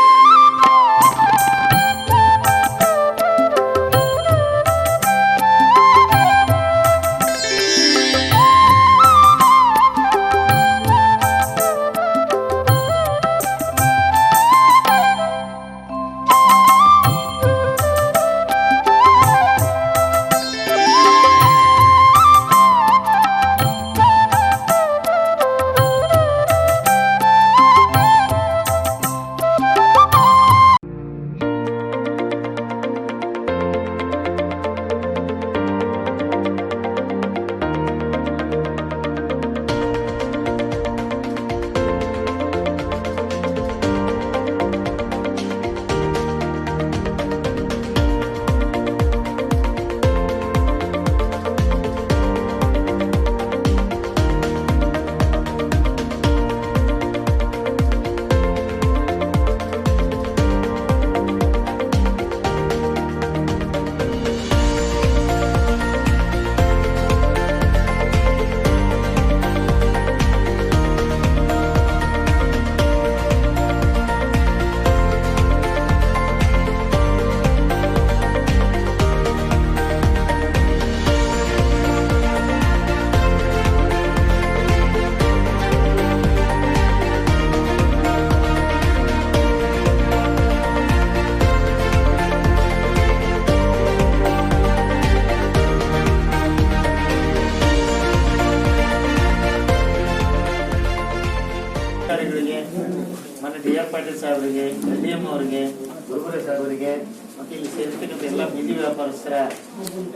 [SPEAKER 12] ಸಾಹೇಬರಿಗೆ, LDM ಅವರಿಗೆ, ಗುರುಬರೆ ಸಾಹೇಬರಿಗೆ ಮತ್ತು ಇಲ್ಲಿ ಸೇರಿರ್ತಕ್ಕಂಥ ಎಲ್ಲ ಬೀದಿ ವ್ಯಾಪಾರಸ್ಥರ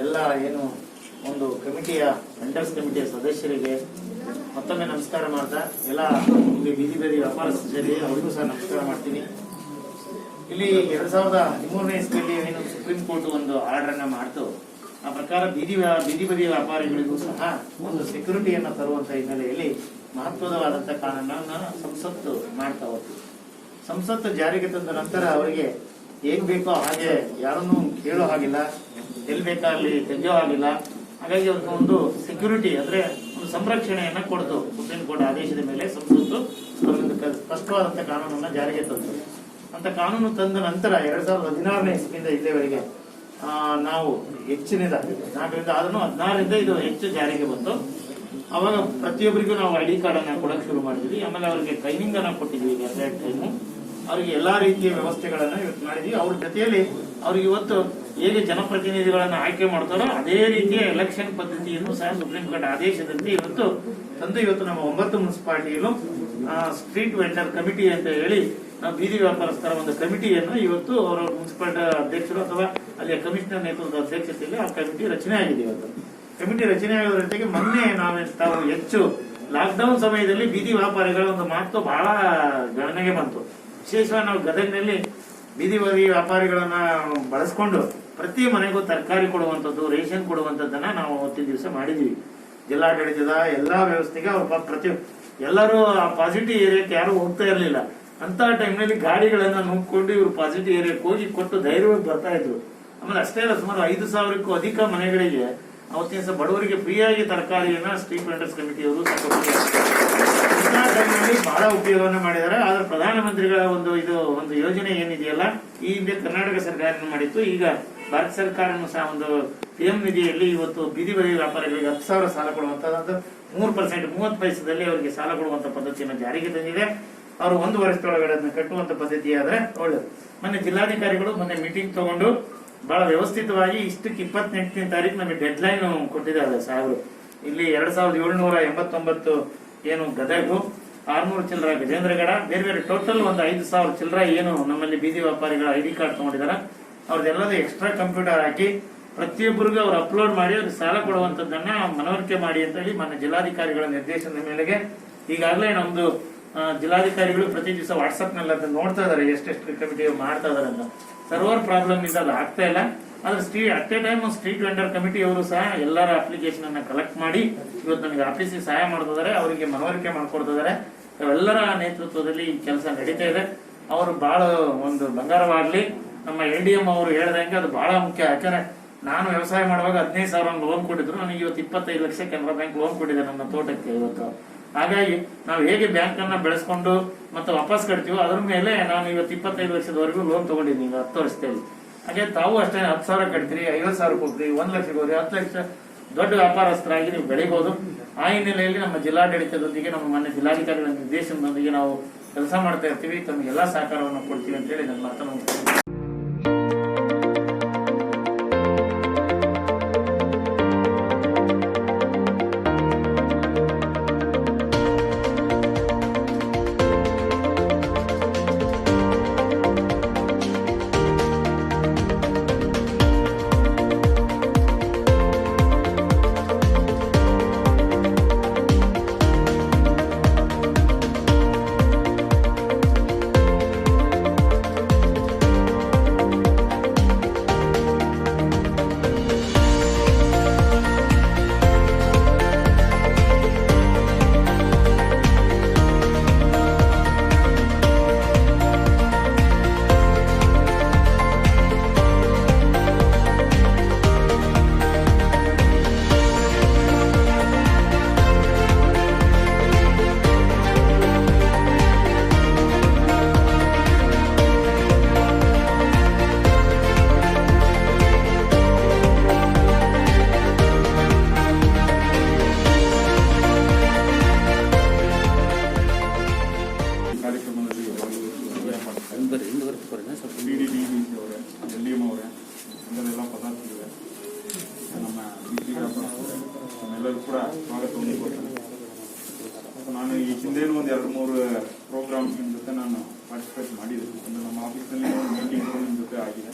[SPEAKER 12] ಎಲ್ಲ ಏನು ಒಂದು ಕಮಿಟಿಯ ವೆಂಡರ್ಸ್ ಕಮಿಟಿಯ ಸದಸ್ಯರಿಗೆ ಮತ್ತೊಮ್ಮೆ ನಮಸ್ಕಾರ ಮಾಡ್ತಾ, ಎಲ್ಲ ಇಲ್ಲಿ ಬೀದಿ ವ್ಯಾಪಾರಸ್ಥರಿಗೆ ಅವರಿಗೂ ಸಹ ನಮಸ್ಕಾರ ಮಾಡ್ತೀನಿ. ಇಲ್ಲಿ 2013ನೇ ಇಸ್ವಿಯಲ್ಲಿ ಏನು ಸುಪ್ರೀಂ ಕೋರ್ಟ್ ಒಂದು ಆರ್ಡರ್ ಅನ್ನ ಮಾಡ್ತು, ಆ ಪ್ರಕಾರ ಬೀದಿ ಬದಿ ವ್ಯಾಪಾರಿಗಳಿಗೂ ಸಹ ಒಂದು ಸೆಕ್ಯೂರಿಟಿಯನ್ನ ತರುವಂತ ಹಿನ್ನೆಲೆಯಲ್ಲಿ ಮಹತ್ವವಾದಂತಹ ಕಾನೂನನ್ನ ಸಂಸತ್ತು ಮಾಡ್ತಾ ಹೋಗ್ತು. ಸಂಸತ್ತು ಜಾರಿಗೆ ತಂದ ನಂತರ ಅವರಿಗೆ ಹೇಗ್ ಬೇಕೋ ಹಾಗೆ ಯಾರನ್ನು ಕೇಳೋ ಹಾಗಿಲ್ಲ, ಎಲ್ಲಿ ಬೇಕಾಗಲಿ ತೆಗೆಯೋ ಹಾಗಿಲ್ಲ. ಹಾಗಾಗಿ ಅವ್ರಿಗೆ ಒಂದು ಸೆಕ್ಯೂರಿಟಿ ಅಂದ್ರೆ ಒಂದು ಸಂರಕ್ಷಣೆಯನ್ನ ಕೊಡ್ತು. ಸುಪ್ರೀಂ ಕೋರ್ಟ್ ಆದೇಶದ ಮೇಲೆ ಸಂಸತ್ತು ಅವರಿಂದ ಸ್ಪಷ್ಟವಾದಂತಹ ಕಾನೂನನ್ನ ಜಾರಿಗೆ ತಂತು. ಅಂತ ಕಾನೂನು ತಂದ ನಂತರ 2016ನೇ ಇಸ್ವಿಯಿಂದ ಇಲ್ಲಿವರೆಗೆ ನಾವು ಹೆಚ್ಚಿನದ 4ರಿಂದ ಆದ್ರೂ 16ರಿಂದ ಇದು ಹೆಚ್ಚು ಜಾರಿಗೆ ಬಂತು. ಅವಾಗ ಪ್ರತಿಯೊಬ್ಬರಿಗೂ ನಾವು ID ಕಾರ್ಡ್ ಅನ್ನ ಕೊಡಕ್ ಶುರು ಮಾಡಿದ್ವಿ. ಆಮೇಲೆ ಅವರಿಗೆ ಟ್ರೈನಿಂಗ್ ಅನ್ನ ಕೊಟ್ಟಿದ್ವಿ. ಟೈಮು ಅವರಿಗೆ ಎಲ್ಲಾ ರೀತಿಯ ವ್ಯವಸ್ಥೆಗಳನ್ನ ಇವತ್ತು ಮಾಡಿದ್ವಿ. ಅವ್ರ ಜೊತೆಯಲ್ಲಿ ಅವ್ರಿಗೆ ಇವತ್ತು ಹೇಗೆ ಜನಪ್ರತಿನಿಧಿಗಳನ್ನ ಆಯ್ಕೆ ಮಾಡ್ತಾರೋ ಅದೇ ರೀತಿಯ ಎಲೆಕ್ಷನ್ ಪದ್ಧತಿಯನ್ನು ಸಹ ಸುಪ್ರೀಂ ಕೋರ್ಟ್ ಆದೇಶದಂತೆ ಇವತ್ತು ತಂದು ಇವತ್ತು ನಮ್ಮ 9 ಮುನ್ಸಿಪಾಲಿಟಿಯಲ್ಲೂ ಸ್ಟ್ರೀಟ್ ವೆಂಡರ್ ಕಮಿಟಿ ಅಂತ ಹೇಳಿ ನಾವು ಬೀದಿ ವ್ಯಾಪಾರಸ್ಥರ ಒಂದು ಕಮಿಟಿಯನ್ನು ಇವತ್ತು ಅವರ ಮುನ್ಸಿಪಾಲಿಟಿ ಅಧ್ಯಕ್ಷರು ಅಥವಾ ಅಲ್ಲಿಯ ಕಮಿಷನರ್ ನೇತೃತ್ವದ ಅಧ್ಯಕ್ಷತೆಯಲ್ಲಿ ಆ ಕಮಿಟಿ ರಚನೆ ಆಗಿದೆ. ಇವತ್ತು ಕಮಿಟಿ ರಚನೆ ಆಗೋದ್ರ ಜೊತೆಗೆ ಮೊನ್ನೆ ತಾವು ಹೆಚ್ಚು ಲಾಕ್ಡೌನ್ ಸಮಯದಲ್ಲಿ ಬೀದಿ ವ್ಯಾಪಾರಿಗಳ ಒಂದು ಮಾತು ಬಹಳ ಗಣನೆಗೆ ಬಂತು. ವಿಶೇಷವಾಗಿ ನಾವು ಗದಗಿನಲ್ಲಿ ಬೀದಿ ಬದಿ ವ್ಯಾಪಾರಿಗಳನ್ನ ಬಳಸ್ಕೊಂಡು ಪ್ರತಿ ಮನೆಗೂ ತರಕಾರಿ ಕೊಡುವಂಥದ್ದು, ರೇಷನ್ ಕೊಡುವಂಥದ್ದನ್ನ ನಾವು ಅವತ್ತಿನ ದಿವಸ ಮಾಡಿದೀವಿ. ಜಿಲ್ಲಾಡಳಿತದ ಎಲ್ಲಾ ವ್ಯವಸ್ಥೆಗೆ ಅವ್ರ ಎಲ್ಲರೂ ಆ ಪಾಸಿಟಿವ್ ಏರಿಯಾಕ್ಕೆ ಯಾರು ಹೋಗ್ತಾ ಇರಲಿಲ್ಲ. ಅಂತ ಟೈಮ್ನಲ್ಲಿ ಗಾಡಿಗಳನ್ನ ನುಗ್ಕೊಂಡು ಇವರು ಪಾಸಿಟಿವ್ ಏರಿಯಾಕ್ಕೆ ಹೋಗಿ ಕೊಟ್ಟು ಧೈರ್ಯವಾಗಿ ಬರ್ತಾ ಇದ್ರು. ಆಮೇಲೆ ಅಷ್ಟೇ ಅಲ್ಲ, ಸುಮಾರು 5,000ಕ್ಕೂ ಅಧಿಕ ಮನೆಗಳಿಗೆ ಅವತ್ತಿನ ದಿವಸ ಬಡವರಿಗೆ ಫ್ರೀಯಾಗಿ ತರಕಾರಿಯನ್ನ ಸ್ಟ್ರೀಟ್ ವೆಂಡರ್ಸ್ ಕಮಿಟಿಯವರು ಟೈಮ್ನಲ್ಲಿ ಬಹಳ ಉಪಯೋಗವನ್ನು ಮಾಡಿದ್ದಾರೆ. ಆದ್ರೆ ಪ್ರಧಾನಮಂತ್ರಿಗಳ ಒಂದು ಯೋಜನೆ ಏನಿದೆಯಲ್ಲ, ಈ ಹಿಂದೆ ಕರ್ನಾಟಕ ಸರ್ಕಾರ ಮಾಡಿತ್ತು, ಈಗ ಭಾರತ ಸರ್ಕಾರನು ಸಹ ಒಂದು PM ನಿಧಿಯಲ್ಲಿ ಇವತ್ತು ಬೀದಿ ಬದಿ ವ್ಯಾಪಾರಿಗಳಿಗೆ 10,000 ಸಾಲ ಕೊಡುವಂತದ್ದು 3% 30 ಪೈಸದಲ್ಲಿ ಅವರಿಗೆ ಸಾಲ ಕೊಡುವಂತ ಪದ್ಧತಿಯನ್ನು ಜಾರಿಗೆ ತಂದಿದೆ. ಅವರು 1 ವರ್ಷದೊಳಗಡೆ ಅದನ್ನ ಕಟ್ಟುವಂತ ಪದ್ಧತಿ ಆದ್ರೆ ಒಳ್ಳೇದು. ಮೊನ್ನೆ ಜಿಲ್ಲಾಧಿಕಾರಿಗಳು ಮೀಟಿಂಗ್ ತಗೊಂಡು ಬಹಳ ವ್ಯವಸ್ಥಿತವಾಗಿ ಇಷ್ಟಕ್ಕೆ 28ನೇ ತಾರೀಕು ನಮಗೆ ಡೆಡ್ ಲೈನ್ ಕೊಟ್ಟಿದ್ದಾರೆ ಸಾಹೇಬರು. ಇಲ್ಲಿ 2,789 ಏನು ಗದಗು, 600 ಚಿಲ್ಲರ ಗಜೇಂದ್ರಗಡ, ಬೇರೆ ಬೇರೆ ಟೋಟಲ್ ಒಂದು 5,000 ಚಿಲ್ಲರ ಏನು ನಮ್ಮಲ್ಲಿ ಬೀದಿ ವ್ಯಾಪಾರಿಗಳ ID ಕಾರ್ಡ್ ತಗೊಂಡಿದ್ದಾರೆ. ಅವ್ರದ್ದೆಲ್ಲದೂ ಎಕ್ಸ್ಟ್ರಾ ಕಂಪ್ಯೂಟರ್ ಹಾಕಿ ಪ್ರತಿಯೊಬ್ಬರಿಗೂ ಅವ್ರು ಅಪ್ಲೋಡ್ ಮಾಡಿ ಅವ್ರಿಗೆ ಸಾಲ ಕೊಡುವಂತದ್ದನ್ನ ಮನವರಿಕೆ ಮಾಡಿ ಅಂತ ಹೇಳಿ ಮಾನ್ಯ ಜಿಲ್ಲಾಧಿಕಾರಿಗಳ ನಿರ್ದೇಶನದ ಮೇಲೆಗೆ ಈಗಾಗಲೇ ನಮ್ದು ಜಿಲ್ಲಾಧಿಕಾರಿಗಳು ಪ್ರತಿ ದಿವಸ ವಾಟ್ಸ್ಆಪ್ ನಲ್ಲಿ ಅದನ್ನ ನೋಡ್ತಾ ಇದಾರೆ, ಎಷ್ಟೆಷ್ಟು ಕಮಿಟಿ ಮಾಡ್ತಾ ಇದಾರೆ ಅಂತ. ಸರ್ವರ್ ಪ್ರಾಬ್ಲಮ್ ಇಂದ ಅದು ಆಗ್ತಾ ಇಲ್ಲ. ಆದ್ರೆ at A time street vendor committee ಅವರು ಸಹ ಎಲ್ಲರ ಅಪ್ಲಿಕೇಶನ್ ಅನ್ನ ಕಲೆಕ್ಟ್ ಮಾಡಿ ಇವತ್ತು ನನಗೆ ಆಫೀಸಿಗೆ ಸಹಾಯ ಮಾಡ್ತಿದ್ದಾರೆ, ಅವರಿಗೆ ಮನವರಿಕೆ ಮಾಡ್ಕೊಡ್ತಿದ್ದಾರೆ. ಎಲ್ಲರ ನೇತೃತ್ವದಲ್ಲಿ ಈ ಕೆಲಸ ನಡೀತಾ ಇದೆ. ಅವರು ಬಹಳ ಒಂದು ಬಂಗಾರವಾಗ್ಲಿ. ನಮ್ಮ LDM ಅವರು ಹೇಳ್ದಂಗೆ ಅದು ಬಹಳ ಮುಖ್ಯ. ಯಾಕಂದ್ರೆ ನಾನು ವ್ಯವಸಾಯ ಮಾಡುವಾಗ 15,000 ಲೋನ್ ಕೊಟ್ಟಿದ್ರು, ನನಗೆ ಇವತ್ತು 25 ಲಕ್ಷ ಕೆನರಾ ಬ್ಯಾಂಕ್ ಲೋನ್ ಕೊಟ್ಟಿದೆ ನನ್ನ ತೋಟಕ್ಕೆ ಇವತ್ತು. ಹಾಗಾಗಿ ನಾವು ಹೇಗೆ ಬ್ಯಾಂಕ್ ಅನ್ನ ಬೆಳೆಸ್ಕೊಂಡು ಮತ್ತೆ ವಾಪಸ್ ಕಟ್ತೀವೋ ಅದ್ರ ಮೇಲೆ ನಾನು ಇವತ್ತು 25 ಲಕ್ಷದವರೆಗೂ ಲೋನ್ ತಗೊಂಡಿದ್ದೀನಿ 10 ವರ್ಷದಲ್ಲಿ. ಹಾಗೆ ತಾವು ಅಷ್ಟೇ 10,000 ಕಟ್ತೀರಿ, 50,000 ಹೋಗ್ತೀರಿ, 1 ಲಕ್ಷಕ್ಕೆ ಹೋಗ್ರಿ, 10 ಲಕ್ಷ ದೊಡ್ಡ ವ್ಯಾಪಾರಸ್ಥರಾಗಿ ನೀವು ಬೆಳಿಬಹುದು. ಆ ಹಿನ್ನೆಲೆಯಲ್ಲಿ ನಮ್ಮ ಜಿಲ್ಲಾಡಳಿತದೊಂದಿಗೆ ನಮ್ಮ ಮಾನ್ಯ ಜಿಲ್ಲಾಧಿಕಾರಿಗಳ ನಿರ್ದೇಶನದೊಂದಿಗೆ ನಾವು ಕೆಲಸ ಮಾಡ್ತಾ ಇರ್ತೀವಿ. ತಮಗೆಲ್ಲಾ ಸಹಕಾರವನ್ನು ಕೊಡ್ತೀವಿ ಅಂತ ಹೇಳಿ ನನ್ನ ಮಾತನ್ನು
[SPEAKER 10] ಎಲ್ಲರೂ ಕೂಡ ಸ್ವಾಗತವನ್ನು ಕೊಡ್ತಾರೆ. ನಾನು ಈ ಹಿಂದೇನು ಒಂದು 2-3 ಪ್ರೋಗ್ರಾಮ್ ನಿಮ್ಮ ಜೊತೆ ನಾನು ಪಾರ್ಟಿಸಿಪೇಟ್ ಮಾಡಿದ್ದೀನಿ. ಒಂದು ನಮ್ಮ ಆಫೀಸ್ನಲ್ಲಿ ಒಂದು ಮೀಟಿಂಗ್ ನಿಮ್ಮ ಜೊತೆ ಆಗಿದೆ.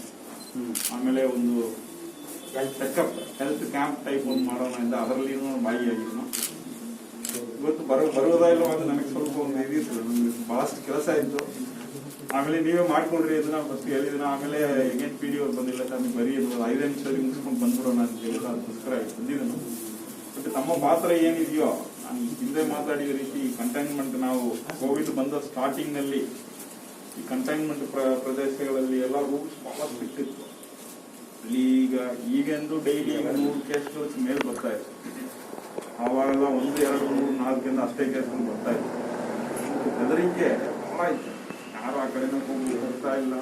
[SPEAKER 10] ಆಮೇಲೆ ಒಂದು ಚೆಕಪ್ ಹೆಲ್ತ್ ಕ್ಯಾಂಪ್ ಟೈಪ್ ಒಂದು ಮಾಡೋಣ ಅಂತ ಅದರಲ್ಲಿ ಭಾಗಿಯಾಗಿದ್ದು. ಇವತ್ತು ಬರುವುದಿಲ್ಲವಾದ ನನಗೆ ಸ್ವಲ್ಪ ಒಂದು ಇದಿತ್ತು, ನನಗೆ ಬಹಳಷ್ಟು ಕೆಲಸ ಇತ್ತು. ಆಮೇಲೆ ನೀವೇ ಮಾಡ್ಕೊಡ್ರಿ ಇದನ್ನ ಫಸ್ಟ್ ಹೇಳಿದಿನ. ಆಮೇಲೆ ಹೆಂಗೇನು PDO ಬಂದಿಲ್ಲ ಸರ್, ನೀವು ಬರೀ 5 ನಿಮಿಷದಲ್ಲಿ ಮುಗಿಸ್ಕೊಂಡು ಬಂದ್ಬಿಡೋಣ ಅಂತ ಹೇಳಿದ, ಅದಕ್ಕೋಸ್ಕರ ಬಂದಿದ್ದನು. ಬಟ್ ತಮ್ಮ ಪಾತ್ರ ಏನಿದೆಯೋ ನಾನು ಹಿಂದೆ ಮಾತಾಡಿದ ರೀತಿ ಈ ಕಂಟೈನ್ಮೆಂಟ್, ನಾವು ಕೋವಿಡ್ ಬಂದ ಸ್ಟಾರ್ಟಿಂಗ್ ನಲ್ಲಿ ಈ ಕಂಟೈನ್ಮೆಂಟ್ ಪ್ರದೇಶಗಳಲ್ಲಿ ಎಲ್ಲ ರೂಲ್ಸ್ ಬಹಳ ಬಿಟ್ಟಿತ್ತು. ಅಲ್ಲಿ ಈಗೆಂದು ಡೈಲಿ 100 ಕೇಸ್ಗಳು ಮೇಲೆ ಬರ್ತಾ ಇತ್ತು. ಆವಾಗೆಲ್ಲ 1, 2, 3, 4 ಅಷ್ಟೇ ಕೇಸ್ಗಳು ಬರ್ತಾ ಇತ್ತು. ಬೆದರಿಕೆ ಬಹಳ ಇತ್ತು. ಯಾರು ಆ ಕಡೆನೂ ಹೋಗಿ ಬರ್ತಾ ಇಲ್ಲ.